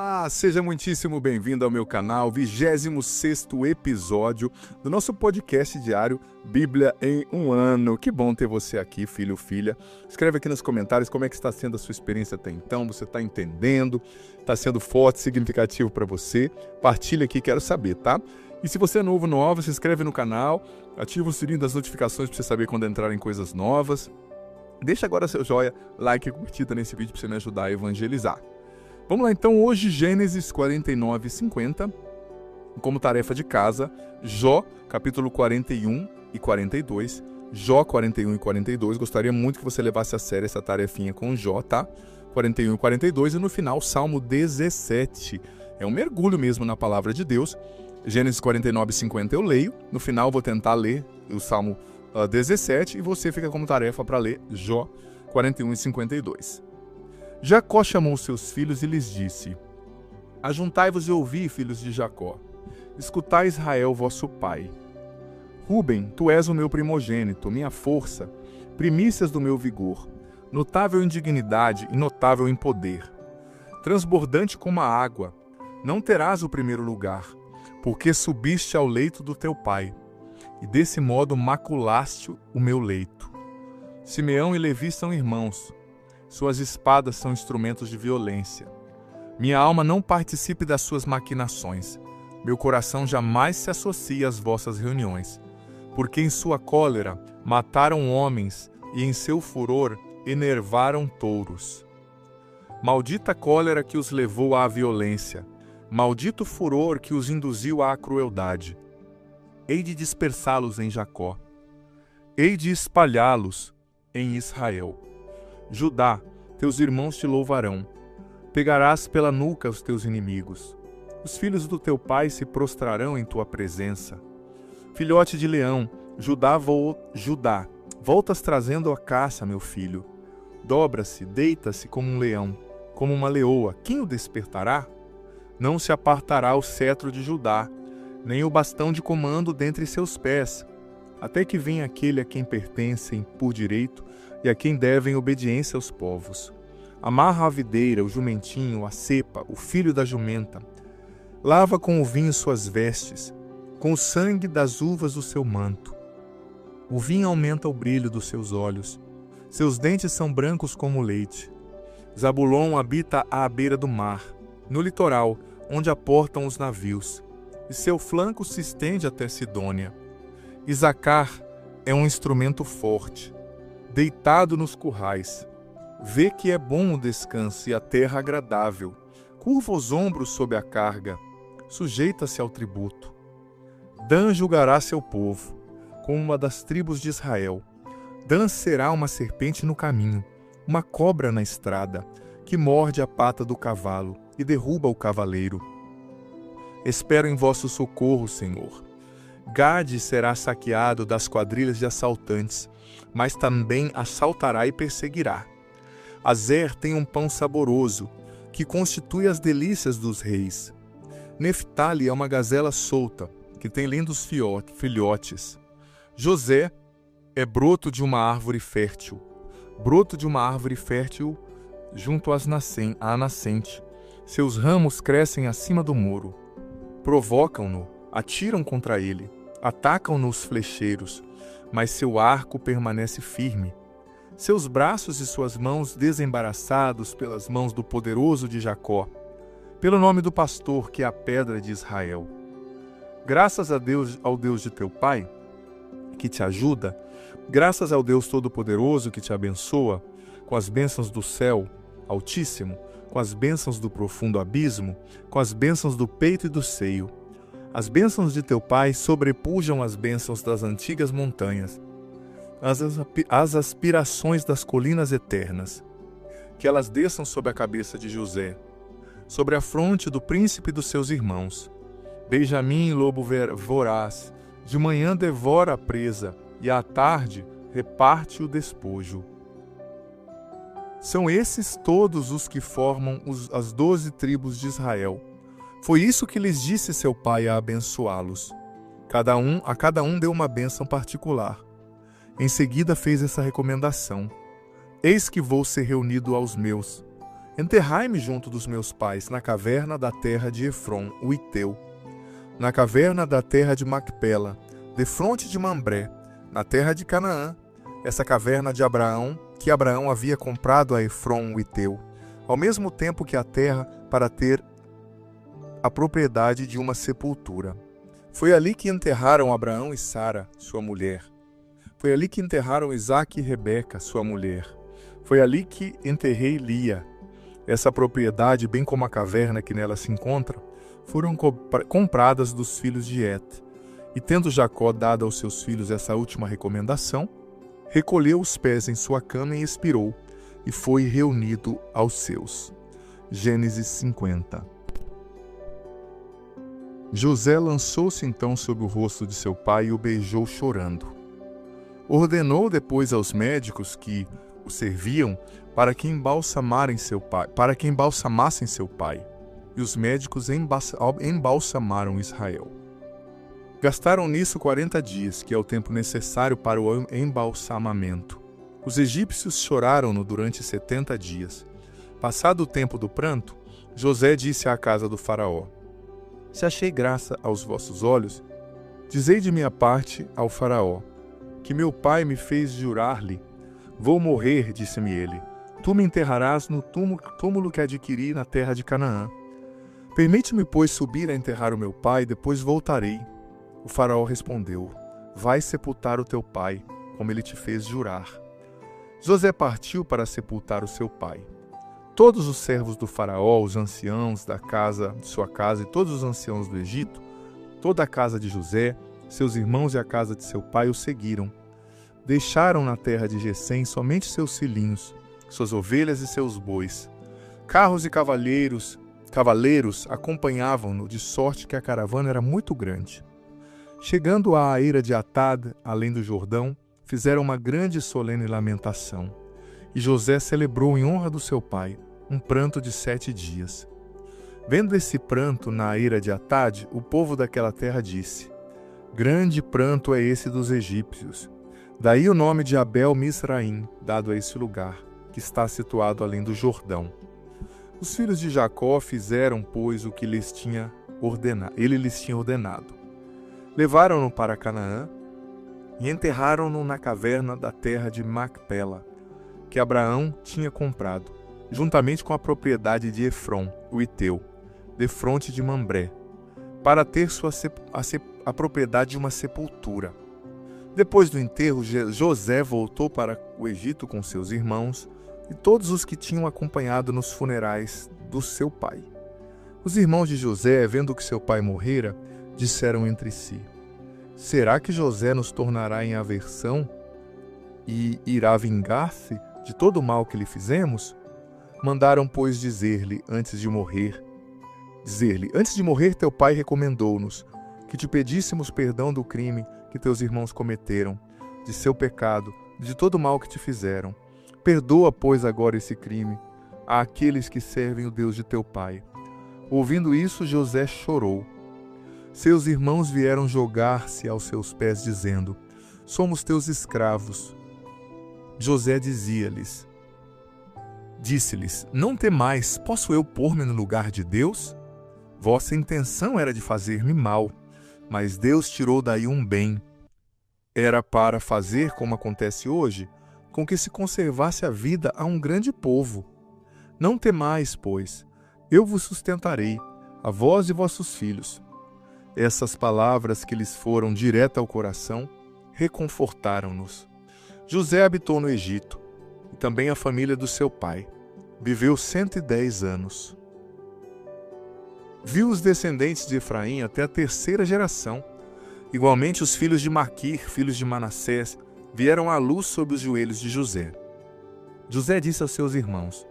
Olá, seja muitíssimo bem-vindo ao meu canal, 26º episódio do nosso podcast diário Bíblia em um Ano. Que bom ter você aqui, filho ou filha. Escreve aqui nos comentários como é que está sendo a sua experiência até então, você está entendendo, está sendo forte, significativo para você. Partilha aqui, quero saber, tá? E se você é nova, se inscreve no canal, ativa o sininho das notificações para você saber quando entrarem coisas novas. Deixa agora seu joia, like e curtida nesse vídeo para você me ajudar a evangelizar. Vamos lá então, hoje Gênesis 49 e 50, como tarefa de casa, Jó, capítulo 41 e 42, Jó 41 e 42, gostaria muito que você levasse a sério essa tarefinha com Jó, tá? 41 e 42 e no final, Salmo 17, é um mergulho mesmo na palavra de Deus, Gênesis 49 e 50 eu leio, no final vou tentar ler o Salmo 17 e você fica como tarefa para ler Jó 41 e 52. Jacó chamou seus filhos e lhes disse: Ajuntai-vos e ouvi, filhos de Jacó. Escutai, Israel, vosso pai. Ruben, tu és o meu primogênito, minha força, primícias do meu vigor, notável em dignidade e notável em poder. Transbordante como a água, não terás o primeiro lugar, porque subiste ao leito do teu pai, e desse modo maculaste o meu leito. Simeão e Levi são irmãos. Suas espadas são instrumentos de violência. Minha alma não participe das suas maquinações. Meu coração jamais se associa às vossas reuniões. Porque em sua cólera mataram homens e em seu furor enervaram touros. Maldita cólera que os levou à violência. Maldito furor que os induziu à crueldade. Hei de dispersá-los em Jacó. Hei de espalhá-los em Israel. Judá, teus irmãos te louvarão. Pegarás pela nuca os teus inimigos. Os filhos do teu pai se prostrarão em tua presença. Filhote de leão, Judá, voltas trazendo a caça, meu filho. Dobra-se, deita-se como um leão, como uma leoa. Quem o despertará? Não se apartará o cetro de Judá, nem o bastão de comando dentre seus pés, até que venha aquele a quem pertencem por direito e a quem devem obediência aos povos. Amarra a videira, o jumentinho, a cepa, o filho da jumenta. Lava com o vinho suas vestes, com o sangue das uvas o seu manto. O vinho aumenta o brilho dos seus olhos. Seus dentes são brancos como o leite. Zabulon habita à beira do mar, no litoral, onde aportam os navios. E seu flanco se estende até Sidônia. Isacar é um instrumento forte. Deitado nos currais, vê que é bom o descanso e a terra agradável, curva os ombros sob a carga, sujeita-se ao tributo. Dan julgará seu povo, como uma das tribos de Israel. Dan será uma serpente no caminho, uma cobra na estrada, que morde a pata do cavalo e derruba o cavaleiro. Espero em vosso socorro, Senhor. Gade será saqueado das quadrilhas de assaltantes, mas também assaltará e perseguirá. Azer tem um pão saboroso, que constitui as delícias dos reis. Neftali é uma gazela solta, que tem lindos filhotes. José é broto de uma árvore fértil, junto à nascente. Seus ramos crescem acima do muro. Provocam-no, atiram contra ele, atacam-no os flecheiros, mas seu arco permanece firme. Seus braços e suas mãos desembaraçados pelas mãos do poderoso de Jacó, pelo nome do pastor que é a pedra de Israel. Graças a Deus, ao Deus de teu pai, que te ajuda, graças ao Deus Todo-Poderoso que te abençoa, com as bênçãos do céu Altíssimo, com as bênçãos do profundo abismo, com as bênçãos do peito e do seio. As bênçãos de teu pai sobrepujam as bênçãos das antigas montanhas, as aspirações das colinas eternas. Que elas desçam sobre a cabeça de José, sobre a fronte do príncipe dos seus irmãos. Benjamim, lobo voraz, de manhã devora a presa, e à tarde reparte o despojo. São esses todos os que formam as 12 tribos de Israel. Foi isso que lhes disse seu pai a abençoá-los. A cada um deu uma bênção particular. Em seguida fez essa recomendação: Eis que vou ser reunido aos meus, Enterrai-me junto dos meus pais, na caverna da terra de Efron, o Iteu, na caverna da terra de Macpela, defronte de Mambré, na terra de Canaã, essa caverna de Abraão, que Abraão havia comprado a Efron, o Iteu, ao mesmo tempo que a terra, para ter a propriedade de uma sepultura. Foi ali que enterraram Abraão e Sara, sua mulher. Foi ali que enterraram Isaque e Rebeca, sua mulher. Foi ali que enterrei Lia. Essa propriedade, bem como a caverna que nela se encontra, foram compradas dos filhos de Et. E tendo Jacó dado aos seus filhos essa última recomendação, recolheu os pés em sua cama e expirou, e foi reunido aos seus. Gênesis 50. José lançou-se então sobre o rosto de seu pai e o beijou chorando. Ordenou depois aos médicos que o serviam para que embalsamassem seu pai. E os médicos embalsamaram Israel. Gastaram nisso 40 dias, que é o tempo necessário para o embalsamamento. Os egípcios choraram-no durante 70 dias. Passado o tempo do pranto, José disse à casa do faraó: Se achei graça aos vossos olhos, dizei de minha parte ao faraó, que meu pai me fez jurar-lhe: Vou morrer, disse-me ele. Tu me enterrarás no túmulo que adquiri na terra de Canaã. Permite-me, pois, subir a enterrar o meu pai, depois voltarei. O faraó respondeu: Vai sepultar o teu pai, como ele te fez jurar. José partiu para sepultar o seu pai. Todos os servos do faraó, os anciãos de sua casa e todos os anciãos do Egito, toda a casa de José, seus irmãos e a casa de seu pai o seguiram. Deixaram na terra de Gessém somente seus filhinhos, suas ovelhas e seus bois. Carros e cavaleiros acompanhavam-no, de sorte que a caravana era muito grande. Chegando à eira de Atad, além do Jordão, fizeram uma grande e solene lamentação. E José celebrou em honra do seu pai um pranto de 7 dias. Vendo esse pranto na eira de Atad, o povo daquela terra disse: Grande pranto é esse dos egípcios. Daí o nome de Abel Misraim, dado a esse lugar, que está situado além do Jordão. Os filhos de Jacó fizeram, pois, o que ele lhes tinha ordenado. Levaram-no para Canaã e enterraram-no na caverna da terra de Macpela, que Abraão tinha comprado, juntamente com a propriedade de Efron, o Iteu, defronte de Mambré, para ter a propriedade de uma sepultura. Depois do enterro, José voltou para o Egito com seus irmãos e todos os que tinham acompanhado nos funerais do seu pai. Os irmãos de José, vendo que seu pai morrera, disseram entre si: Será que José nos tornará em aversão e irá vingar-se de todo o mal que lhe fizemos? Mandaram, pois, dizer-lhe, antes de morrer, teu pai recomendou-nos que te pedíssemos perdão do crime que teus irmãos cometeram, de seu pecado, de todo o mal que te fizeram. Perdoa, pois, agora esse crime àqueles que servem o Deus de teu pai. Ouvindo isso, José chorou. Seus irmãos vieram jogar-se aos seus pés, dizendo: Somos teus escravos. José disse-lhes: Não temais, posso eu pôr-me no lugar de Deus? Vossa intenção era de fazer-me mal, mas Deus tirou daí um bem. Era para fazer, como acontece hoje, com que se conservasse a vida a um grande povo. Não temais, pois, eu vos sustentarei, a vós e vossos filhos. Essas palavras que lhes foram direto ao coração reconfortaram-nos. José habitou no Egito, e também a família do seu pai. Viveu 110 anos. Viu os descendentes de Efraim até a 3ª geração. Igualmente os filhos de Maquir, filhos de Manassés, vieram à luz sob os joelhos de José. José disse aos seus irmãos: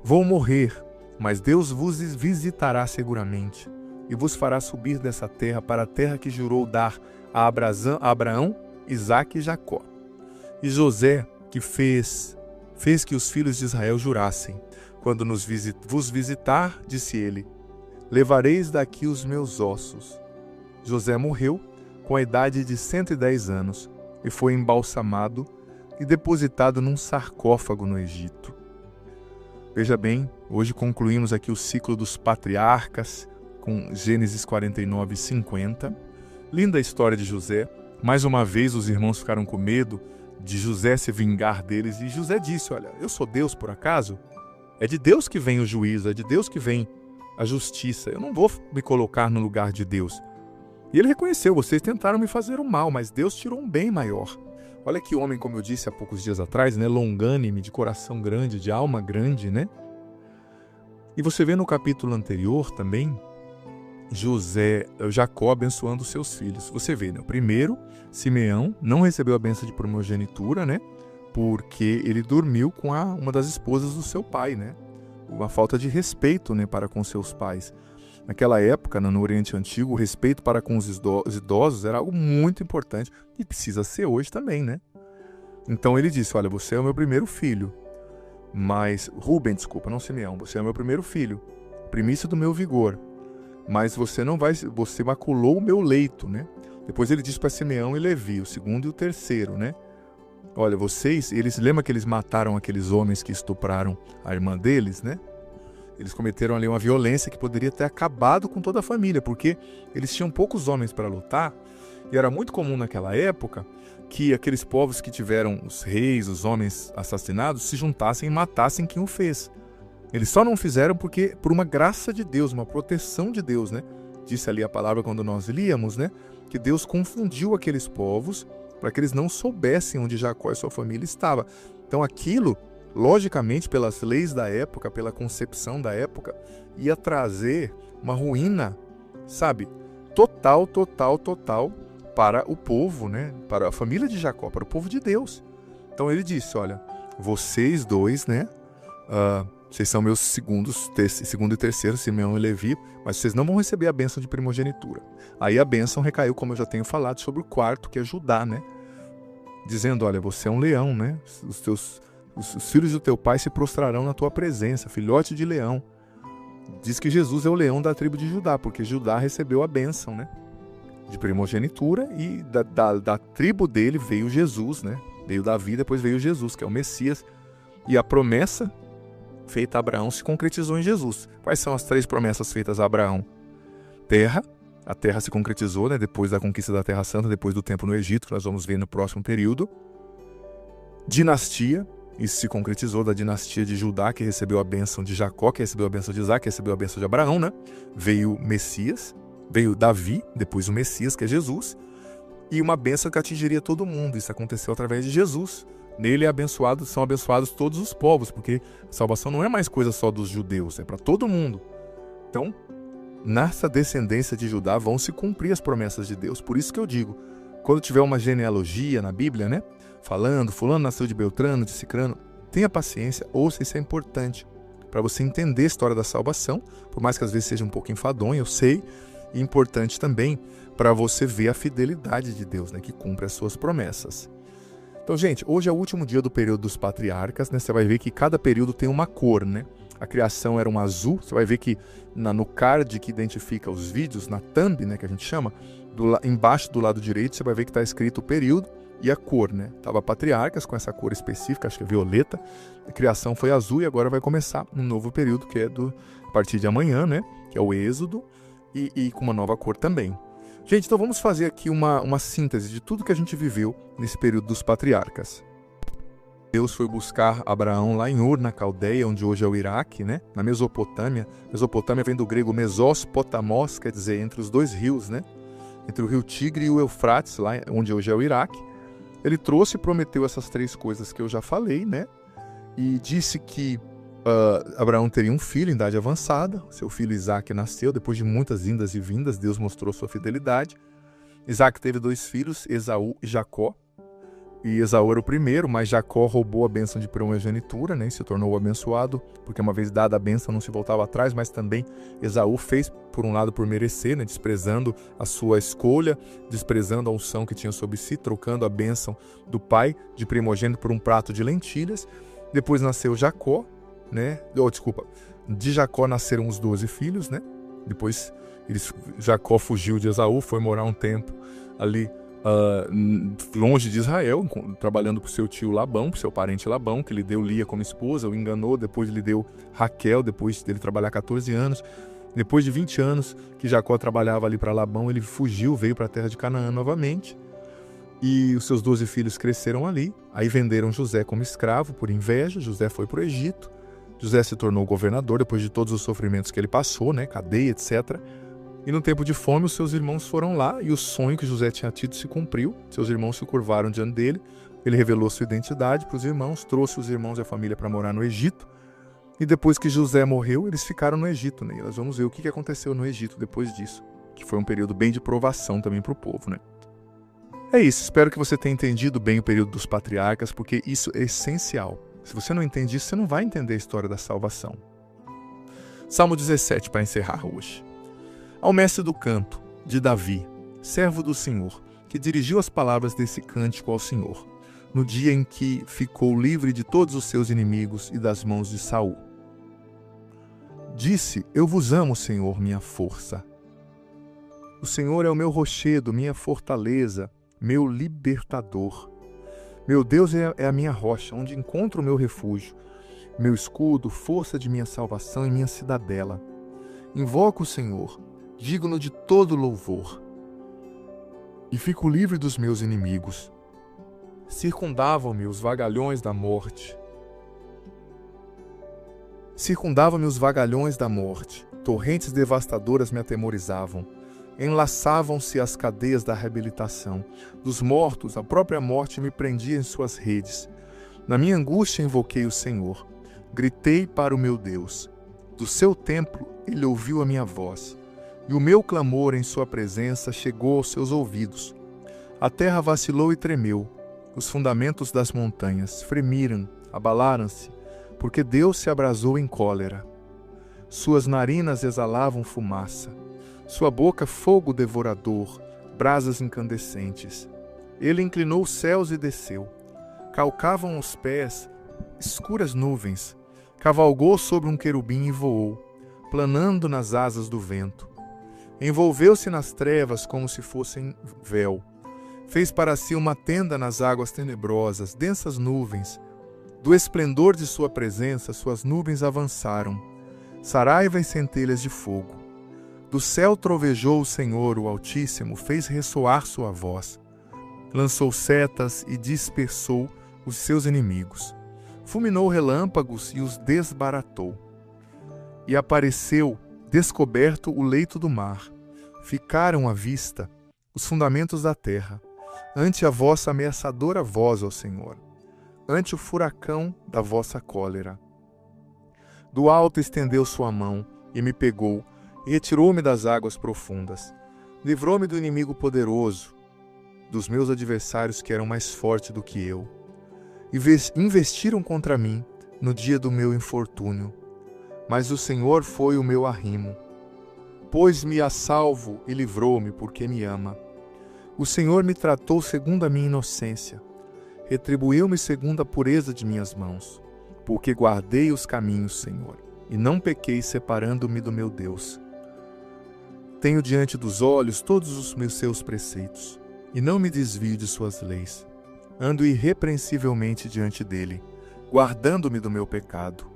Vou morrer, mas Deus vos visitará seguramente, e vos fará subir dessa terra para a terra que jurou dar a Abraão, Isaque e Jacó. E José, que fez que os filhos de Israel jurassem: Quando vos visitar, disse ele, levareis daqui os meus ossos. José morreu com a idade de 110 anos e foi embalsamado e depositado num sarcófago no Egito. Veja bem, hoje concluímos aqui o ciclo dos patriarcas com Gênesis 49 e 50. Linda a história de José. Mais uma vez os irmãos ficaram com medo de José se vingar deles. E José disse, olha, eu sou Deus por acaso? É de Deus que vem o juízo, é de Deus que vem a justiça. Eu não vou me colocar no lugar de Deus. E ele reconheceu, vocês tentaram me fazer o mal, mas Deus tirou um bem maior. Olha que homem, como eu disse há poucos dias atrás, né? Longânime, de coração grande, de alma grande, né? E você vê no capítulo anterior também, Jacó abençoando os seus filhos. Você vê, né? O primeiro, Simeão, não recebeu a bênção de primogenitura, né? Porque ele dormiu com uma das esposas do seu pai, né? Uma falta de respeito, né, para com seus pais. Naquela época, no Oriente Antigo, o respeito para com os idosos era algo muito importante e precisa ser hoje também, né? Então ele disse, olha, você é o meu primeiro filho, Rubem, não Simeão, você é o meu primeiro filho, primícia do meu vigor, mas você maculou o meu leito, né? Depois ele disse para Simeão e Levi, o segundo e o terceiro, né? Olha, lembram que eles mataram aqueles homens que estupraram a irmã deles, né? Eles cometeram ali uma violência que poderia ter acabado com toda a família, porque eles tinham poucos homens para lutar, e era muito comum naquela época que aqueles povos que tiveram os reis, os homens assassinados, se juntassem e matassem quem o fez. Eles só não fizeram porque por uma graça de Deus, uma proteção de Deus, né? Disse ali a palavra quando nós líamos, né? Que Deus confundiu aqueles povos para que eles não soubessem onde Jacó e sua família estavam. Então aquilo, logicamente, pelas leis da época, pela concepção da época, ia trazer uma ruína, sabe, total para o povo, né? Para a família de Jacó, para o povo de Deus. Então ele disse, olha, vocês dois, né? Vocês são meus segundo e terceiro, Simeão e Levi, mas vocês não vão receber a bênção de primogenitura. Aí a bênção recaiu, como eu já tenho falado, sobre o quarto, que é Judá, né? Dizendo, olha, você é um leão, né? Os filhos do teu pai se prostrarão na tua presença, filhote de leão. Diz que Jesus é o leão da tribo de Judá, porque Judá recebeu a bênção, né? De primogenitura, e da tribo dele veio Jesus, né? Veio Davi, depois veio Jesus, que é o Messias. E a promessa feita a Abraão se concretizou em Jesus. Quais são as 3 promessas feitas a Abraão? Terra. A terra se concretizou, né? Depois da conquista da Terra Santa, depois do tempo no Egito, que nós vamos ver no próximo período. Dinastia. Isso se concretizou da dinastia de Judá, que recebeu a bênção de Jacó, que recebeu a bênção de Isaac, que recebeu a bênção de Abraão, né? Veio Messias, veio Davi, depois o Messias, que é Jesus, e uma bênção que atingiria todo mundo. Isso aconteceu através de Jesus. Nele são abençoados todos os povos, porque a salvação não é mais coisa só dos judeus, é para todo mundo. Então, nessa descendência de Judá vão se cumprir as promessas de Deus. Por isso que eu digo, quando tiver uma genealogia na Bíblia, né? Falando, fulano nasceu de Beltrano, de Cicrano, tenha paciência, ouça, isso é importante para você entender a história da salvação, por mais que às vezes seja um pouco enfadonho, eu sei, e importante também para você ver a fidelidade de Deus, né? Que cumpre as suas promessas. Então, gente, hoje é o último dia do período dos patriarcas, né? Você vai ver que cada período tem uma cor, né? A criação era um azul, você vai ver que no card que identifica os vídeos, na thumb, né, que a gente chama, embaixo do lado direito, você vai ver que está escrito o período e a cor, né? Tava patriarcas com essa cor específica, acho que é violeta, a criação foi azul e agora vai começar um novo período que é a partir de amanhã, né? Que é o Êxodo e com uma nova cor também. Gente, então vamos fazer aqui uma síntese de tudo que a gente viveu nesse período dos patriarcas. Deus foi buscar Abraão lá em Ur, na Caldeia, onde hoje é o Iraque, né? Na Mesopotâmia. Mesopotâmia vem do grego mesos potamos, quer dizer, entre os 2 rios, né? Entre o rio Tigre e o Eufrates, lá onde hoje é o Iraque. Ele trouxe e prometeu essas 3 coisas que eu já falei, né? E disse que Abraão teria um filho em idade avançada. Seu filho Isaac nasceu. Depois de muitas indas e vindas, Deus mostrou sua fidelidade. Isaac teve 2 filhos, Esaú e Jacó. E Esaú era o primeiro, mas Jacó roubou a bênção de primogenitura, né? E se tornou abençoado, porque uma vez dada a bênção não se voltava atrás, mas também Esaú fez, por um lado, por merecer, né? Desprezando a sua escolha, desprezando a unção que tinha sobre si, trocando a bênção do pai de primogênito por um prato de lentilhas. Depois nasceu Jacó, né? De Jacó nasceram os 12 filhos, né? Depois Jacó fugiu de Esaú, foi morar um tempo ali longe de Israel, trabalhando para o seu tio Labão, para o seu parente Labão, que lhe deu Lia como esposa, o enganou, depois lhe deu Raquel, depois dele trabalhar 14 anos. Depois de 20 anos que Jacó trabalhava ali para Labão, ele fugiu, veio para a terra de Canaã novamente, e os seus 12 filhos cresceram ali. Aí venderam José como escravo por inveja. José foi para o Egito. José se tornou governador depois de todos os sofrimentos que ele passou, cadeia, etc. E no tempo de fome, os seus irmãos foram lá e o sonho que José tinha tido se cumpriu. Seus irmãos se curvaram diante dele. Ele revelou sua identidade para os irmãos, trouxe os irmãos e a família para morar no Egito. E depois que José morreu, eles ficaram no Egito. E nós vamos ver o que aconteceu no Egito depois disso, que foi um período bem de provação também para o povo. É isso, espero que você tenha entendido bem o período dos patriarcas, porque isso é essencial. Se você não entende isso, você não vai entender a história da salvação. Salmo 17, para encerrar hoje. Ao mestre do canto, de Davi, servo do Senhor, que dirigiu as palavras desse cântico ao Senhor, no dia em que ficou livre de todos os seus inimigos e das mãos de Saul. Disse: eu vos amo, Senhor, minha força. O Senhor é o meu rochedo, minha fortaleza, meu libertador. Meu Deus é a minha rocha, onde encontro o meu refúgio, meu escudo, força de minha salvação e minha cidadela. Invoco o Senhor, digno de todo louvor, e fico livre dos meus inimigos. Circundavam-me os vagalhões da morte. Torrentes devastadoras me atemorizavam. Enlaçavam-se as cadeias da reabilitação. Dos mortos, a própria morte me prendia em suas redes. Na minha angústia invoquei o Senhor. Gritei para o meu Deus. Do seu templo ele ouviu a minha voz, e o meu clamor em sua presença chegou aos seus ouvidos. A terra vacilou e tremeu. Os fundamentos das montanhas fremiram, abalaram-se, porque Deus se abrasou em cólera. Suas narinas exalavam fumaça, sua boca fogo devorador, brasas incandescentes. Ele inclinou os céus e desceu. Calcavam os pés escuras nuvens. Cavalgou sobre um querubim e voou, planando nas asas do vento. Envolveu-se nas trevas como se fossem véu. Fez para si uma tenda nas águas tenebrosas, densas nuvens. Do esplendor de sua presença, suas nuvens avançaram. Saraiva e centelhas de fogo. Do céu trovejou o Senhor, o Altíssimo, fez ressoar sua voz. Lançou setas e dispersou os seus inimigos. Fulminou relâmpagos e os desbaratou. E apareceu, descoberto, o leito do mar. Ficaram à vista os fundamentos da terra, ante a vossa ameaçadora voz, ó Senhor, ante o furacão da vossa cólera. Do alto estendeu sua mão e me pegou, e retirou-me das águas profundas. Livrou-me do inimigo poderoso, dos meus adversários que eram mais fortes do que eu. E investiram contra mim no dia do meu infortúnio. Mas o Senhor foi o meu arrimo. Pôs-me a salvo e livrou-me, porque me ama. O Senhor me tratou segundo a minha inocência. Retribuiu-me segundo a pureza de minhas mãos. Porque guardei os caminhos, Senhor, e não pequei separando-me do meu Deus. Tenho diante dos olhos todos os meus seus preceitos, e não me desvio de suas leis. Ando irrepreensivelmente diante dele, guardando-me do meu pecado.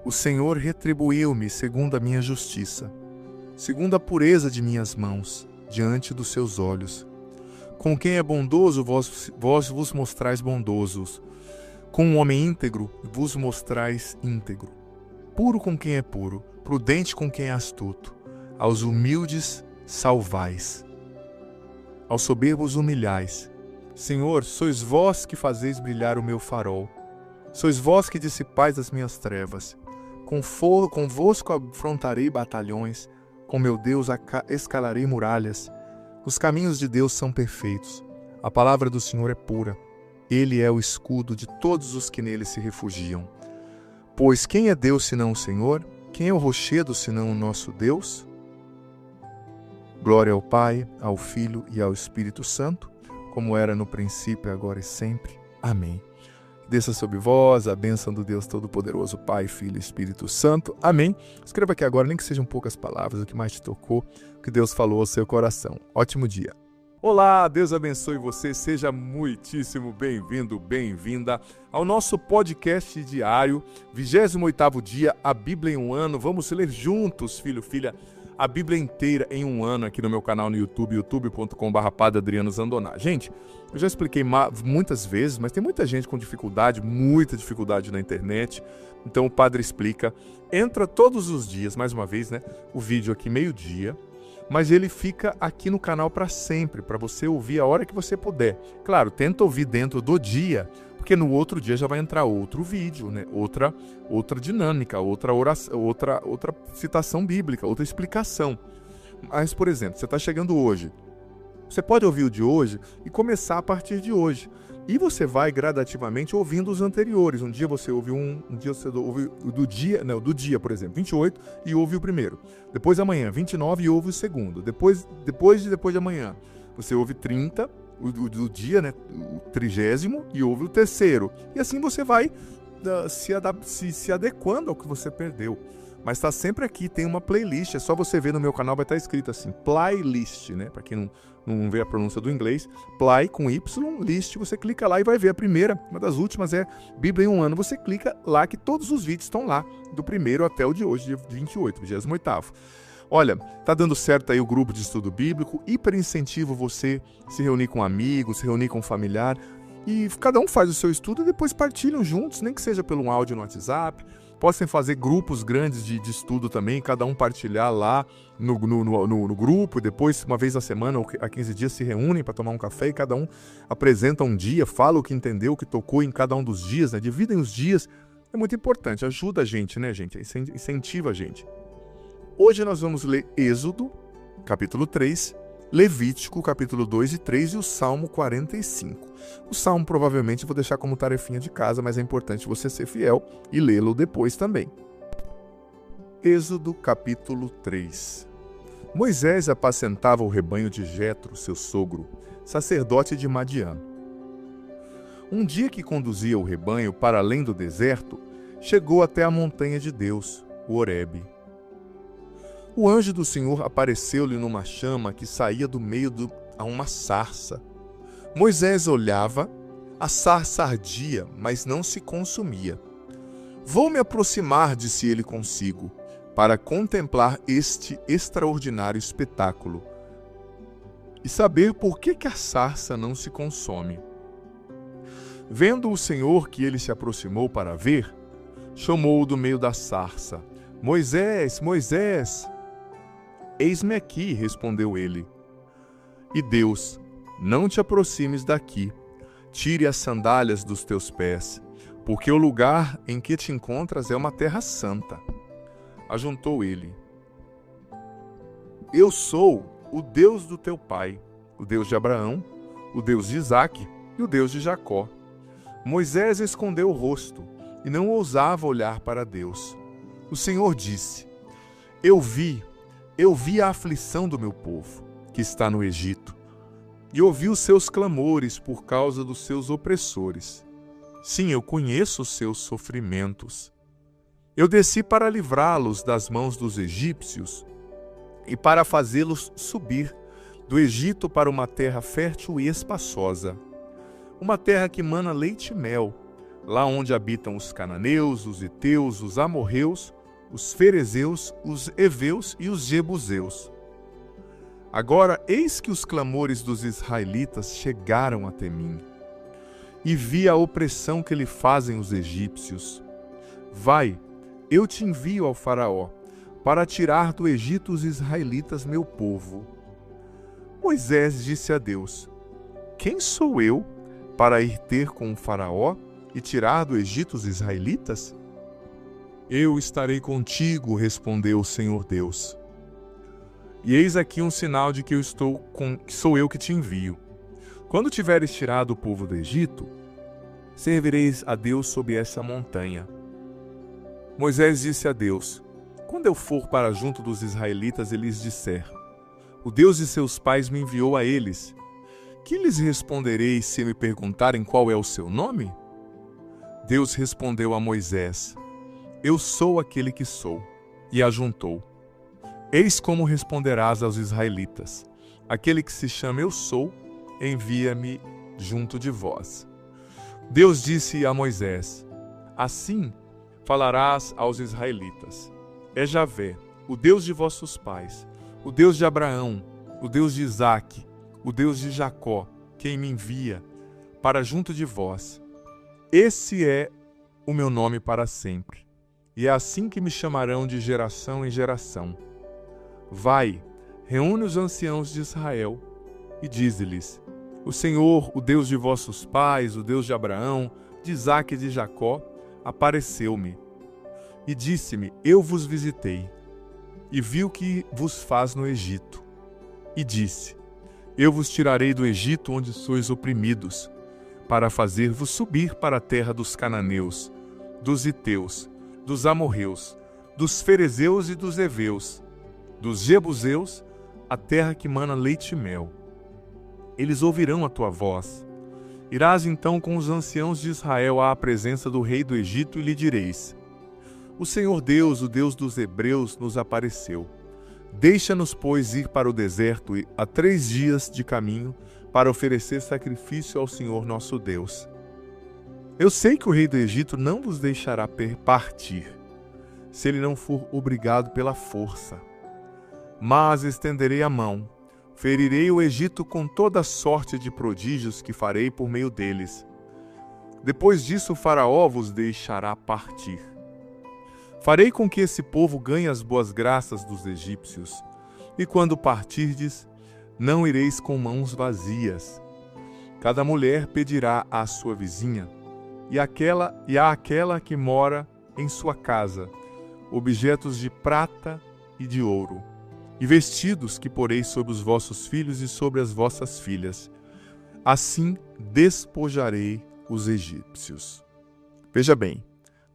O Senhor retribuiu-me segundo a minha justiça, segundo a pureza de minhas mãos, diante dos seus olhos. Com quem é bondoso, vós vos mostrais bondosos. Com um homem íntegro, vos mostrais íntegro. Puro com quem é puro, prudente com quem é astuto. Aos humildes salvais. Aos soberbos humilhais. Senhor, sois vós que fazeis brilhar o meu farol. Sois vós que dissipais as minhas trevas. Convosco afrontarei batalhões. Com meu Deus escalarei muralhas. Os caminhos de Deus são perfeitos. A palavra do Senhor é pura. Ele é o escudo de todos os que nele se refugiam. Pois quem é Deus senão o Senhor? Quem é o rochedo senão o nosso Deus? Glória ao Pai, ao Filho e ao Espírito Santo, como era no princípio, agora e sempre. Amém. Desça sobre vós a bênção do Deus Todo-Poderoso, Pai, Filho e Espírito Santo. Amém. Escreva aqui agora, nem que sejam poucas palavras, o que mais te tocou, o que Deus falou ao seu coração. Ótimo dia. Olá, Deus abençoe você, seja muitíssimo bem-vindo, bem-vinda ao nosso podcast diário, 28º dia, a Bíblia em um ano. Vamos ler juntos, filho, filha, a Bíblia inteira em um ano aqui no meu canal no YouTube, youtube.com/Padre Adriano Zandoná. Gente, eu já expliquei muitas vezes, mas tem muita gente com dificuldade, muita dificuldade na internet, então o Padre explica. Entra todos os dias, mais uma vez, né, o vídeo aqui meio-dia, mas ele fica aqui no canal para sempre, para você ouvir a hora que você puder. Claro, tenta ouvir dentro do dia, porque no outro dia já vai entrar outro vídeo, né? Outra dinâmica, outra oração, outra citação bíblica, outra explicação. Mas, por exemplo, você está chegando hoje, você pode ouvir o de hoje e começar a partir de hoje. E você vai gradativamente ouvindo os anteriores. Um dia você ouve um dia você ouve o do dia, por exemplo, 28 e ouve o primeiro. Depois amanhã, 29 e ouve o segundo. Depois de amanhã, você ouve 30, do dia, né, o 30º e ouve o terceiro. E assim você vai se adequando ao que você perdeu. Mas está sempre aqui, tem uma playlist, é só você ver no meu canal, vai estar escrito assim, playlist, né? Para quem não vê a pronúncia do inglês, play com Y, list, você clica lá e vai ver a primeira, uma das últimas é Bíblia em um ano, você clica lá que todos os vídeos estão lá, do primeiro até o de hoje, dia 28, 28º. Olha, tá dando certo aí o grupo de estudo bíblico, hiper incentivo você se reunir com amigos, se reunir com um familiar, e cada um faz o seu estudo e depois partilham juntos, nem que seja pelo áudio no WhatsApp. Possam fazer grupos grandes de estudo também, cada um partilhar lá no grupo, e depois, uma vez a semana ou a 15 dias, se reúnem para tomar um café e cada um apresenta um dia, fala o que entendeu, o que tocou em cada um dos dias, né? Dividem os dias, é muito importante, ajuda a gente, né, gente? Incentiva a gente. Hoje nós vamos ler Êxodo, capítulo 3, Levítico, capítulo 2 e 3 e o Salmo 45. O Salmo provavelmente eu vou deixar como tarefinha de casa, mas é importante você ser fiel e lê-lo depois também. Êxodo, capítulo 3. Moisés apacentava o rebanho de Jetro, seu sogro, sacerdote de Madiã. Um dia que conduzia o rebanho para além do deserto, chegou até a montanha de Deus, o Horebe. O anjo do Senhor apareceu-lhe numa chama que saía do meio a uma sarça. Moisés olhava, a sarça ardia, mas não se consumia. Vou me aproximar, disse ele consigo, para contemplar este extraordinário espetáculo e saber por que a sarça não se consome. Vendo o Senhor que ele se aproximou para ver, chamou-o do meio da sarça. Moisés, Moisés! Eis-me aqui, respondeu ele. E Deus, não te aproximes daqui, tire as sandálias dos teus pés, porque o lugar em que te encontras é uma terra santa. Ajuntou ele. Eu sou o Deus do teu pai, o Deus de Abraão, o Deus de Isaque e o Deus de Jacó. Moisés escondeu o rosto e não ousava olhar para Deus. O Senhor disse, Eu vi a aflição do meu povo, que está no Egito, e ouvi os seus clamores por causa dos seus opressores. Sim, eu conheço os seus sofrimentos. Eu desci para livrá-los das mãos dos egípcios e para fazê-los subir do Egito para uma terra fértil e espaçosa, uma terra que mana leite e mel, lá onde habitam os cananeus, os heteus, os amorreus, os ferezeus, os heveus e os jebuseus. Agora, eis que os clamores dos israelitas chegaram até mim, e vi a opressão que lhe fazem os egípcios. Vai, eu te envio ao faraó, para tirar do Egito os israelitas, meu povo. Moisés disse a Deus, quem sou eu para ir ter com o faraó e tirar do Egito os israelitas? Eu estarei contigo, respondeu o Senhor Deus. E eis aqui um sinal de que sou eu que te envio. Quando tiveres tirado o povo do Egito, servireis a Deus sob essa montanha. Moisés disse a Deus, quando eu for para junto dos israelitas e lhes disser, o Deus de seus pais me enviou a eles, que lhes responderei se me perguntarem qual é o seu nome? Deus respondeu a Moisés, eu sou aquele que sou, e ajuntou. Eis como responderás aos israelitas. aquele que se chama Eu Sou, envia-me junto de vós. Deus disse a Moisés: assim falarás aos israelitas: é Javé, o Deus de vossos pais, o Deus de Abraão, o Deus de Isaque, o Deus de Jacó, quem me envia para junto de vós. Esse é o meu nome para sempre, e é assim que me chamarão de geração em geração. Vai, reúne os anciãos de Israel e dize-lhes: o Senhor, o Deus de vossos pais, o Deus de Abraão, de Isaque e de Jacó, apareceu-me e disse-me: eu vos visitei e vi o que vos faz no Egito. E disse: eu vos tirarei do Egito, onde sois oprimidos, para fazer-vos subir para a terra dos cananeus, dos heteus, dos amorreus, dos ferezeus e dos heveus, dos jebuseus, a terra que mana leite e mel. Eles ouvirão a tua voz. Irás então com os anciãos de Israel à presença do rei do Egito e lhe direis: o Senhor Deus, o Deus dos hebreus, nos apareceu. Deixa-nos, pois, ir para o deserto a 3 dias de caminho para oferecer sacrifício ao Senhor nosso Deus. Eu sei que o rei do Egito não vos deixará partir, se ele não for obrigado pela força. Mas estenderei a mão, ferirei o Egito com toda sorte de prodígios que farei por meio deles. Depois disso o faraó vos deixará partir. Farei com que esse povo ganhe as boas graças dos egípcios, e quando partirdes, não ireis com mãos vazias. Cada mulher pedirá à sua vizinha, e àquela que mora em sua casa, objetos de prata e de ouro, e vestidos que porei sobre os vossos filhos e sobre as vossas filhas. Assim despojarei os egípcios. Veja bem,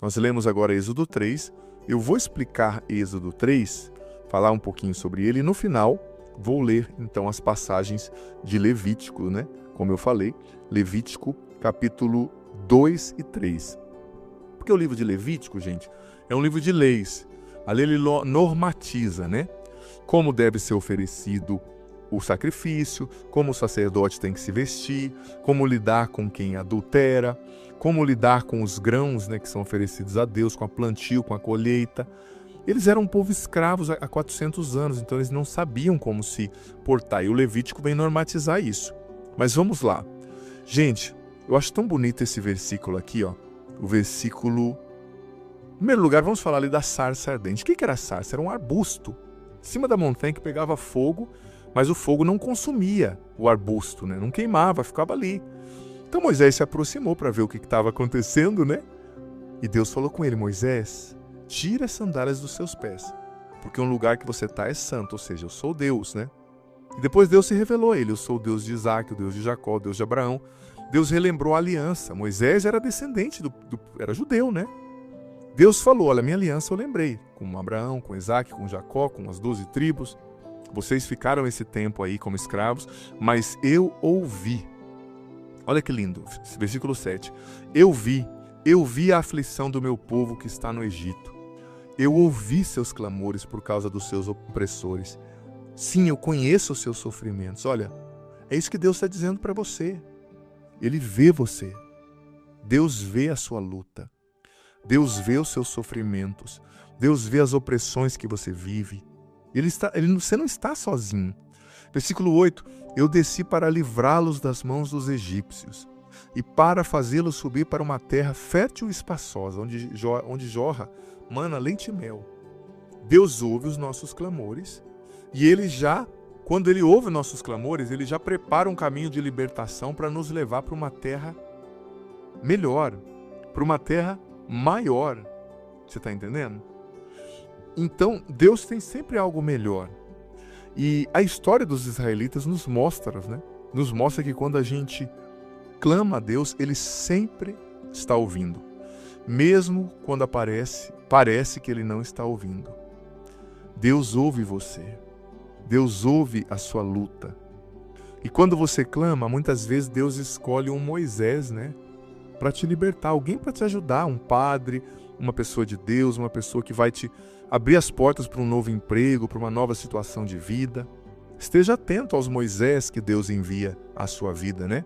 nós lemos agora Êxodo 3, eu vou explicar Êxodo 3, falar um pouquinho sobre ele, e no final vou ler então as passagens de Levítico, né? Como eu falei, Levítico capítulo 2 e 3. Porque o livro de Levítico, gente, é um livro de leis. Ali ele normatiza, né? Como deve ser oferecido o sacrifício, como o sacerdote tem que se vestir, como lidar com quem adultera, como lidar com os grãos, né, que são oferecidos a Deus, com a plantio, com a colheita. Eles eram um povo escravos há 400 anos, então eles não sabiam como se portar. E o Levítico vem normatizar isso. Mas vamos lá. Gente, eu acho tão bonito esse versículo aqui, ó. O versículo... Em primeiro lugar, vamos falar ali da sarça ardente. O que era a sarça? Era um arbusto em cima da montanha que pegava fogo, mas o fogo não consumia o arbusto, né? Não queimava, ficava ali. Então Moisés se aproximou para ver o que estava acontecendo, né? E Deus falou com ele: Moisés, tira as sandálias dos seus pés, porque o lugar que você está é santo, ou seja, eu sou Deus, né? E depois Deus se revelou a ele: eu sou o Deus de Isaque, o Deus de Jacó, o Deus de Abraão. Deus relembrou a aliança. Moisés era descendente era judeu, né? Deus falou: olha, minha aliança eu lembrei, com Abraão, com Isaque, com Jacó, com as 12 tribos. Vocês ficaram esse tempo aí como escravos, mas eu ouvi. Olha que lindo, versículo 7. Eu vi a aflição do meu povo que está no Egito. Eu ouvi seus clamores por causa dos seus opressores. Sim, eu conheço os seus sofrimentos. Olha, é isso que Deus está dizendo para você. Ele vê você. Deus vê a sua luta. Deus vê os seus sofrimentos. Deus vê as opressões que você vive. Você não está sozinho. Versículo 8. Eu desci para livrá-los das mãos dos egípcios e para fazê-los subir para uma terra fértil e espaçosa, onde jorra mana leite e mel. Deus ouve os nossos clamores e quando Ele ouve nossos clamores, Ele já prepara um caminho de libertação para nos levar para uma terra melhor, para uma terra maior. Você está entendendo? Então, Deus tem sempre algo melhor. E a história dos israelitas nos mostra, né? Nos mostra que quando a gente clama a Deus, Ele sempre está ouvindo. Mesmo quando parece que Ele não está ouvindo. Deus ouve você. Deus ouve a sua luta. E quando você clama, muitas vezes Deus escolhe um Moisés, né? Para te libertar, alguém para te ajudar, um padre, uma pessoa de Deus, uma pessoa que vai te abrir as portas para um novo emprego, para uma nova situação de vida. Esteja atento aos Moisés que Deus envia à sua vida, né?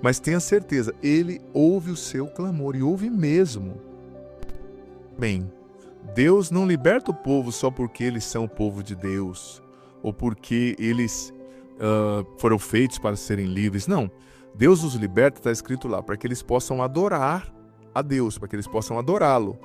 Mas tenha certeza, Ele ouve o seu clamor, e ouve mesmo. Bem, Deus não liberta o povo só porque eles são o povo de Deus, ou porque eles foram feitos para serem livres. Não, Deus os liberta, está escrito lá, para que eles possam adorar a Deus, para que eles possam adorá-lo.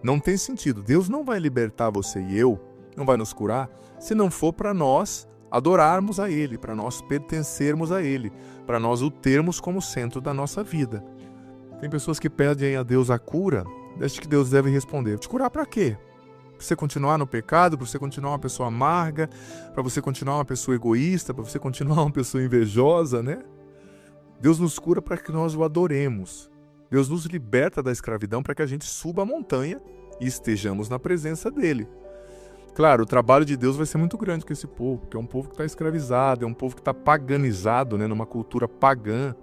Não tem sentido, Deus não vai libertar você e eu, não vai nos curar, se não for para nós adorarmos a Ele, para nós pertencermos a Ele, para nós o termos como centro da nossa vida. Tem pessoas que pedem a Deus a cura, desde que Deus deve responder: te curar para quê? Para você continuar no pecado, para você continuar uma pessoa amarga, para você continuar uma pessoa egoísta, para você continuar uma pessoa invejosa, né? Deus nos cura para que nós o adoremos. Deus nos liberta da escravidão para que a gente suba a montanha e estejamos na presença dele. Claro, o trabalho de Deus vai ser muito grande com esse povo, porque é um povo que está escravizado, é um povo que está paganizado, né, numa cultura pagã.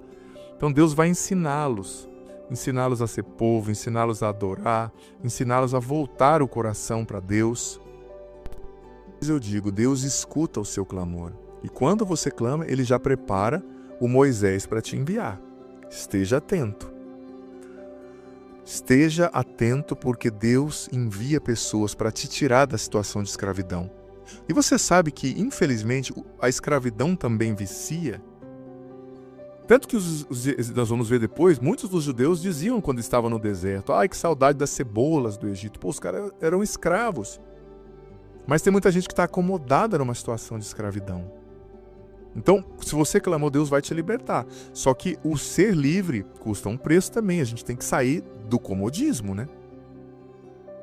Então Deus vai ensiná-los a ser povo, ensiná-los a adorar, ensiná-los a voltar o coração para Deus. Eu digo, Deus escuta o seu clamor. E quando você clama, Ele já prepara o Moisés para te enviar. Esteja atento. Esteja atento, porque Deus envia pessoas para te tirar da situação de escravidão. E você sabe que, infelizmente, a escravidão também vicia. Tanto que nós vamos ver depois, muitos dos judeus diziam quando estavam no deserto: ai, que saudade das cebolas do Egito. Pô, os caras eram escravos. Mas tem muita gente que está acomodada numa situação de escravidão. Então, se você clamou, Deus vai te libertar. Só que o ser livre custa um preço também. A gente tem que sair do comodismo, né?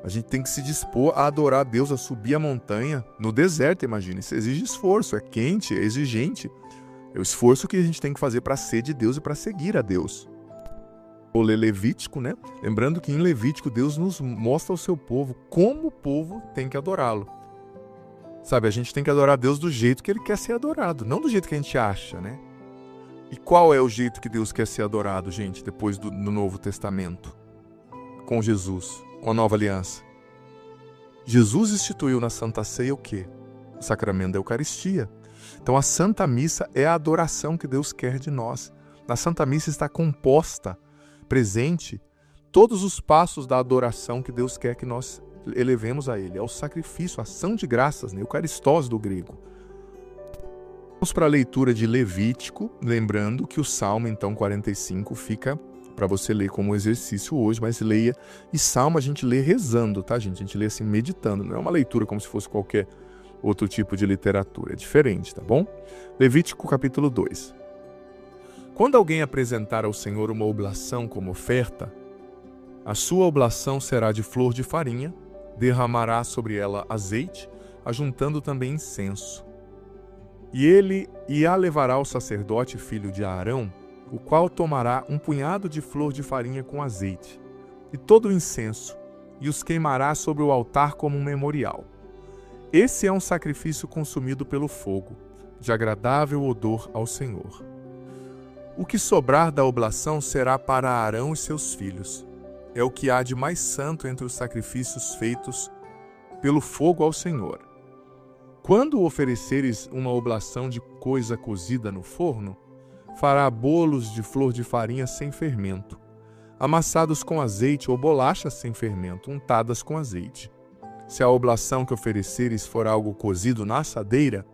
A gente tem que se dispor a adorar a Deus, a subir a montanha no deserto, imagina. Isso exige esforço, é quente, é exigente. É o esforço que a gente tem que fazer para ser de Deus e para seguir a Deus. Vou ler Levítico, né? Lembrando que em Levítico Deus nos mostra ao seu povo como o povo tem que adorá-lo. Sabe, a gente tem que adorar a Deus do jeito que Ele quer ser adorado, não do jeito que a gente acha, né? E qual é o jeito que Deus quer ser adorado, gente, depois do Novo Testamento? Com Jesus, com a nova aliança. Jesus instituiu na Santa Ceia o quê? O sacramento da Eucaristia. Então a Santa Missa é a adoração que Deus quer de nós. Na Santa Missa está composta, presente, todos os passos da adoração que Deus quer que nós elevemos a Ele. É o sacrifício, a ação de graças, né? Eucaristós do grego. Vamos para a leitura de Levítico, lembrando que o Salmo, então, 45, fica para você ler como exercício hoje, mas leia. E Salmo a gente lê rezando, tá, gente? A gente lê assim, meditando. Não é uma leitura como se fosse qualquer outro tipo de literatura. É diferente, tá bom? Levítico, capítulo 2. Quando alguém apresentar ao Senhor uma oblação como oferta, a sua oblação será de flor de farinha, derramará sobre ela azeite, ajuntando também incenso. E ele a levará ao sacerdote filho de Arão, o qual tomará um punhado de flor de farinha com azeite, e todo o incenso, e os queimará sobre o altar como um memorial. Esse é um sacrifício consumido pelo fogo, de agradável odor ao Senhor. O que sobrar da oblação será para Arão e seus filhos. É o que há de mais santo entre os sacrifícios feitos pelo fogo ao Senhor. Quando ofereceres uma oblação de coisa cozida no forno, fará bolos de flor de farinha sem fermento, amassados com azeite, ou bolachas sem fermento, untadas com azeite. Se a oblação que ofereceres for algo cozido na assadeira,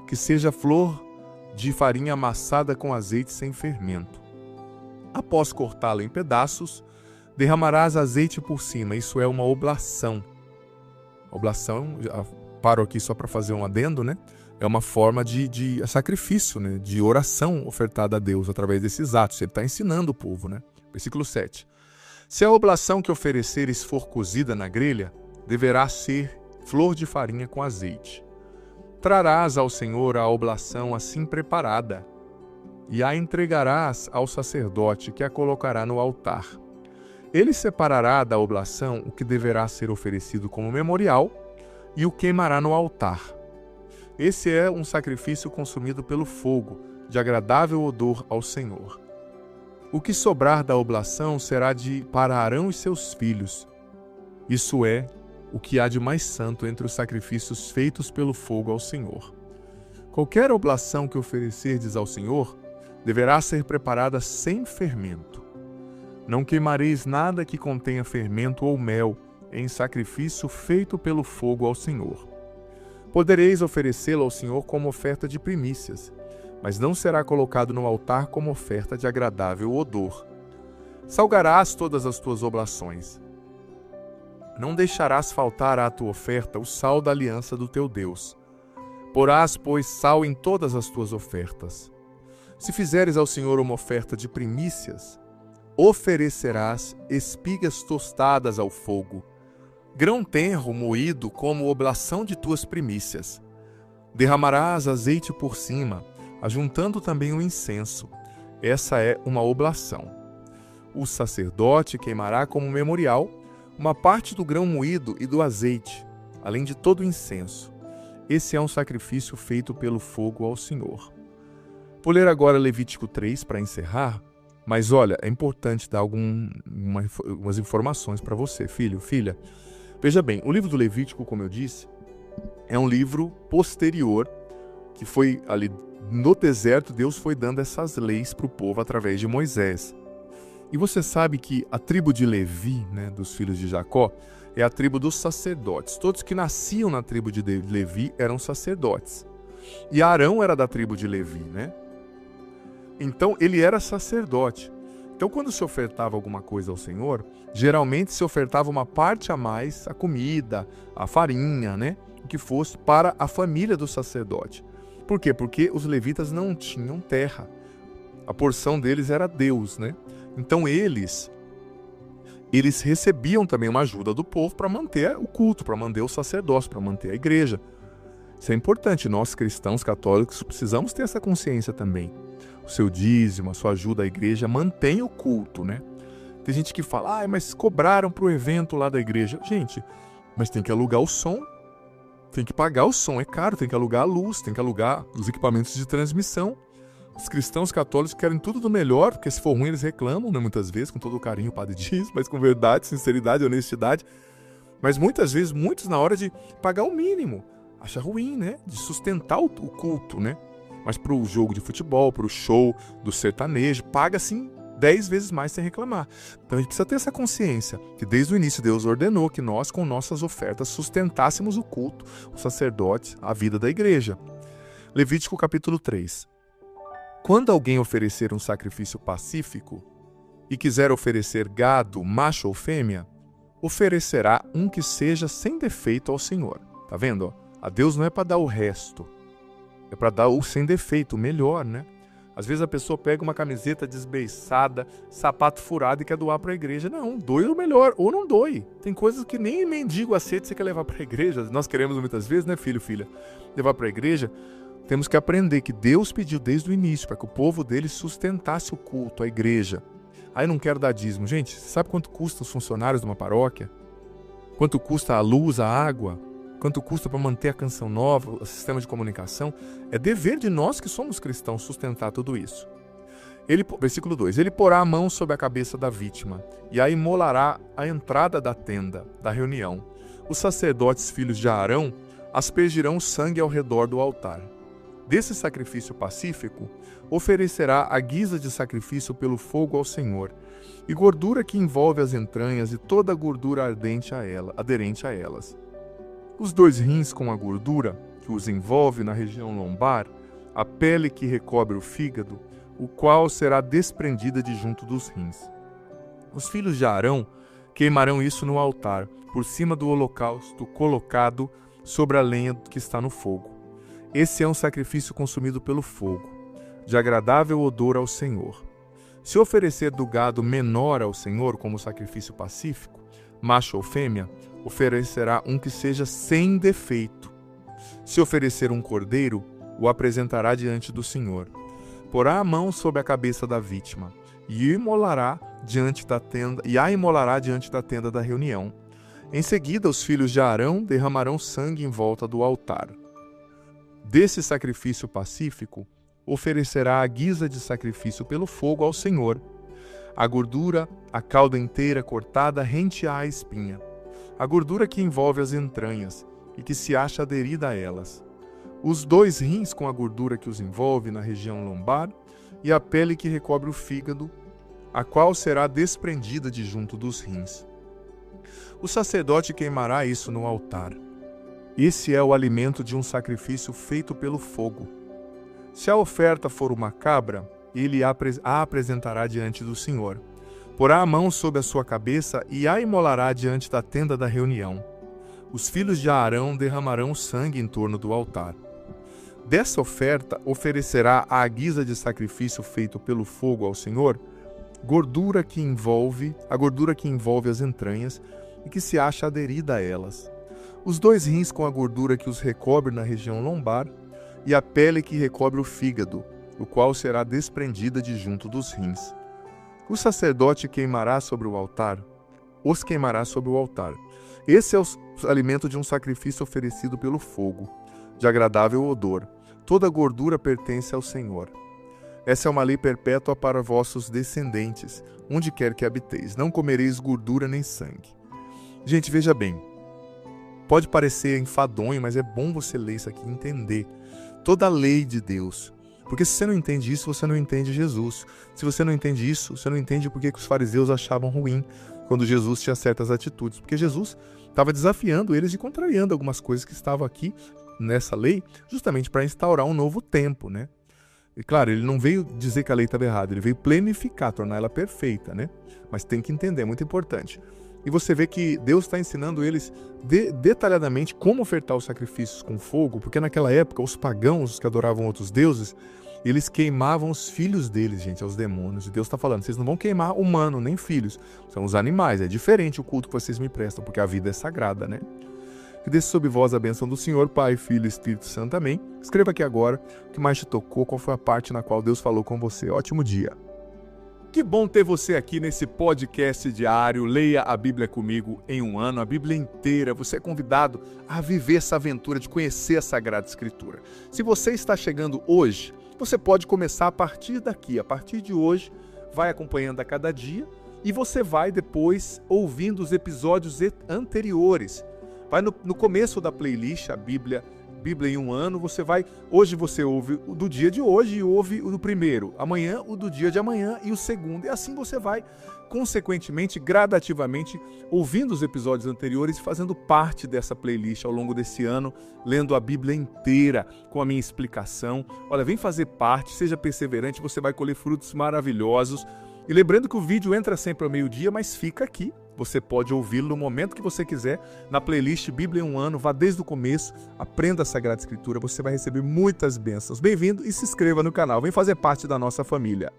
que seja flor de farinha amassada com azeite sem fermento. Após cortá-lo em pedaços, derramarás azeite por cima, isso é uma oblação. Oblação, paro aqui só para fazer um adendo, né? É uma forma de sacrifício, né? De oração ofertada a Deus através desses atos. Ele está ensinando o povo, né? Versículo 7. Se a oblação que ofereceres for cozida na grelha, deverá ser flor de farinha com azeite. Trarás ao Senhor a oblação assim preparada, e a entregarás ao sacerdote, que a colocará no altar. Ele separará da oblação o que deverá ser oferecido como memorial e o queimará no altar. Esse é um sacrifício consumido pelo fogo, de agradável odor ao Senhor. O que sobrar da oblação será para Arão e seus filhos. Isso é o que há de mais santo entre os sacrifícios feitos pelo fogo ao Senhor. Qualquer oblação que oferecerdes ao Senhor deverá ser preparada sem fermento. Não queimareis nada que contenha fermento ou mel em sacrifício feito pelo fogo ao Senhor. Podereis oferecê-lo ao Senhor como oferta de primícias, mas não será colocado no altar como oferta de agradável odor. Salgarás todas as tuas oblações. Não deixarás faltar à tua oferta o sal da aliança do teu Deus. Porás, pois, sal em todas as tuas ofertas. Se fizeres ao Senhor uma oferta de primícias, oferecerás espigas tostadas ao fogo, grão tenro moído como oblação de tuas primícias. Derramarás azeite por cima, ajuntando também o incenso. Essa é uma oblação. O sacerdote queimará como memorial uma parte do grão moído e do azeite, além de todo o incenso. Esse é um sacrifício feito pelo fogo ao Senhor. Vou ler agora Levítico 3 para encerrar, mas olha, é importante dar algumas informações para você, filho, filha. Veja bem, o livro do Levítico, como eu disse, é um livro posterior, que foi ali no deserto, Deus foi dando essas leis para o povo através de Moisés. E você sabe que a tribo de Levi, dos filhos de Jacó, é a tribo dos sacerdotes. Todos que nasciam na tribo de Levi eram sacerdotes. E Arão era da tribo de Levi, Então, ele era sacerdote. Então, quando se ofertava alguma coisa ao Senhor, geralmente se ofertava uma parte a mais, a comida, a farinha, o que fosse, para a família do sacerdote. Por quê? Porque os levitas não tinham terra. A porção deles era Deus, Então, eles recebiam também uma ajuda do povo para manter o culto, para manter o sacerdócio, para manter a igreja. Isso é importante. Nós, cristãos católicos, precisamos ter essa consciência também. O seu dízimo, a sua ajuda à igreja, mantém o culto, Tem gente que fala, mas cobraram para o evento lá da igreja. Gente, mas tem que alugar o som, tem que pagar o som, é caro, tem que alugar a luz, tem que alugar os equipamentos de transmissão. Os cristãos católicos querem tudo do melhor, porque se for ruim eles reclamam, muitas vezes, com todo o carinho o padre diz, mas com verdade, sinceridade, honestidade. Mas muitas vezes, muitos na hora de pagar o mínimo, acha ruim, de sustentar o culto, Mas para o jogo de futebol, para o show do sertanejo, paga assim 10 vezes mais sem reclamar. Então a gente precisa ter essa consciência, que desde o início Deus ordenou que nós, com nossas ofertas, sustentássemos o culto, os sacerdotes, a vida da igreja. Levítico capítulo 3. Quando alguém oferecer um sacrifício pacífico e quiser oferecer gado, macho ou fêmea, oferecerá um que seja sem defeito ao Senhor. Tá vendo? A Deus não é para dar o resto, é para dar o sem defeito, o melhor, Às vezes a pessoa pega uma camiseta desbeiçada, sapato furado e quer doar para a igreja. Não, doe o melhor, ou não doe. Tem coisas que nem mendigo aceita, você quer levar para a igreja. Nós queremos muitas vezes, filho, filha, levar para a igreja. Temos que aprender que Deus pediu desde o início para que o povo dele sustentasse o culto, a igreja. Aí não quero dar dízimo. Gente, você sabe quanto custa os funcionários de uma paróquia? Quanto custa a luz, a água? Quanto custa para manter a canção nova, o sistema de comunicação? É dever de nós que somos cristãos sustentar tudo isso. Versículo 2. Ele porá a mão sobre a cabeça da vítima e a imolará à entrada da tenda, da reunião. Os sacerdotes, filhos de Arão, aspergirão sangue ao redor do altar. Desse sacrifício pacífico, oferecerá a guisa de sacrifício pelo fogo ao Senhor, e gordura que envolve as entranhas e toda a gordura aderente a elas. Os 2 rins com a gordura que os envolve na região lombar, a pele que recobre o fígado, o qual será desprendida de junto dos rins. Os filhos de Arão queimarão isso no altar, por cima do holocausto colocado sobre a lenha que está no fogo. Esse é um sacrifício consumido pelo fogo, de agradável odor ao Senhor. Se oferecer do gado menor ao Senhor como sacrifício pacífico, macho ou fêmea, oferecerá um que seja sem defeito. Se oferecer um cordeiro, o apresentará diante do Senhor. Porá a mão sobre a cabeça da vítima e a imolará diante da tenda da reunião. Em seguida, os filhos de Arão derramarão sangue em volta do altar. Desse sacrifício pacífico, oferecerá a guisa de sacrifício pelo fogo ao Senhor. A gordura, a cauda inteira cortada rente à espinha, a gordura que envolve as entranhas e que se acha aderida a elas. os 2 rins com a gordura que os envolve na região lombar e a pele que recobre o fígado, a qual será desprendida de junto dos rins. O sacerdote queimará isso no altar. Esse é o alimento de um sacrifício feito pelo fogo. Se a oferta for uma cabra, ele a apresentará diante do Senhor. Porá a mão sobre a sua cabeça e a imolará diante da tenda da reunião. Os filhos de Arão derramarão sangue em torno do altar. Dessa oferta oferecerá à guisa de sacrifício feito pelo fogo ao Senhor, a gordura que envolve as entranhas e que se acha aderida a elas. Os 2 rins com a gordura que os recobre na região lombar e a pele que recobre o fígado, o qual será desprendida de junto dos rins. O sacerdote queimará sobre o altar, os queimará sobre o altar. Esse é o alimento de um sacrifício oferecido pelo fogo, de agradável odor. Toda gordura pertence ao Senhor. Essa é uma lei perpétua para vossos descendentes, onde quer que habiteis. Não comereis gordura nem sangue. Gente, veja bem. Pode parecer enfadonho, mas é bom você ler isso aqui e entender. Toda a lei de Deus. Porque se você não entende isso, você não entende Jesus. Se você não entende isso, você não entende por que os fariseus achavam ruim quando Jesus tinha certas atitudes. Porque Jesus estava desafiando eles e contrariando algumas coisas que estavam aqui nessa lei, justamente para instaurar um novo tempo, né? E claro, ele não veio dizer que a lei estava errada, ele veio planificar, tornar ela perfeita, né? Mas tem que entender, é muito importante. E você vê que Deus está ensinando eles detalhadamente como ofertar os sacrifícios com fogo, porque naquela época os pagãos, os que adoravam outros deuses, eles queimavam os filhos deles, gente, aos demônios. E Deus está falando, vocês não vão queimar humano, nem filhos, são os animais. É diferente o culto que vocês me prestam, porque a vida é sagrada, né? Que desça sobre vós a bênção do Senhor, Pai, Filho e Espírito Santo. Amém. Escreva aqui agora o que mais te tocou, qual foi a parte na qual Deus falou com você. Ótimo dia. Que bom ter você aqui nesse podcast diário. Leia a Bíblia comigo em um ano, a Bíblia inteira. Você é convidado a viver essa aventura de conhecer a Sagrada Escritura. Se você está chegando hoje, você pode começar a partir daqui. A partir de hoje, vai acompanhando a cada dia e você vai depois ouvindo os episódios anteriores. Vai no começo da playlist, a Bíblia em um ano, hoje você ouve o do dia de hoje e ouve o do primeiro, amanhã o do dia de amanhã e o segundo, e assim você vai, consequentemente, gradativamente, ouvindo os episódios anteriores e fazendo parte dessa playlist ao longo desse ano, lendo a Bíblia inteira com a minha explicação. Olha, vem fazer parte, seja perseverante, você vai colher frutos maravilhosos. E lembrando que o vídeo entra sempre ao meio-dia, mas fica aqui. Você pode ouvi-lo no momento que você quiser, na playlist Bíblia em um ano, vá desde o começo, aprenda a Sagrada Escritura, você vai receber muitas bênçãos. Bem-vindo e se inscreva no canal, vem fazer parte da nossa família.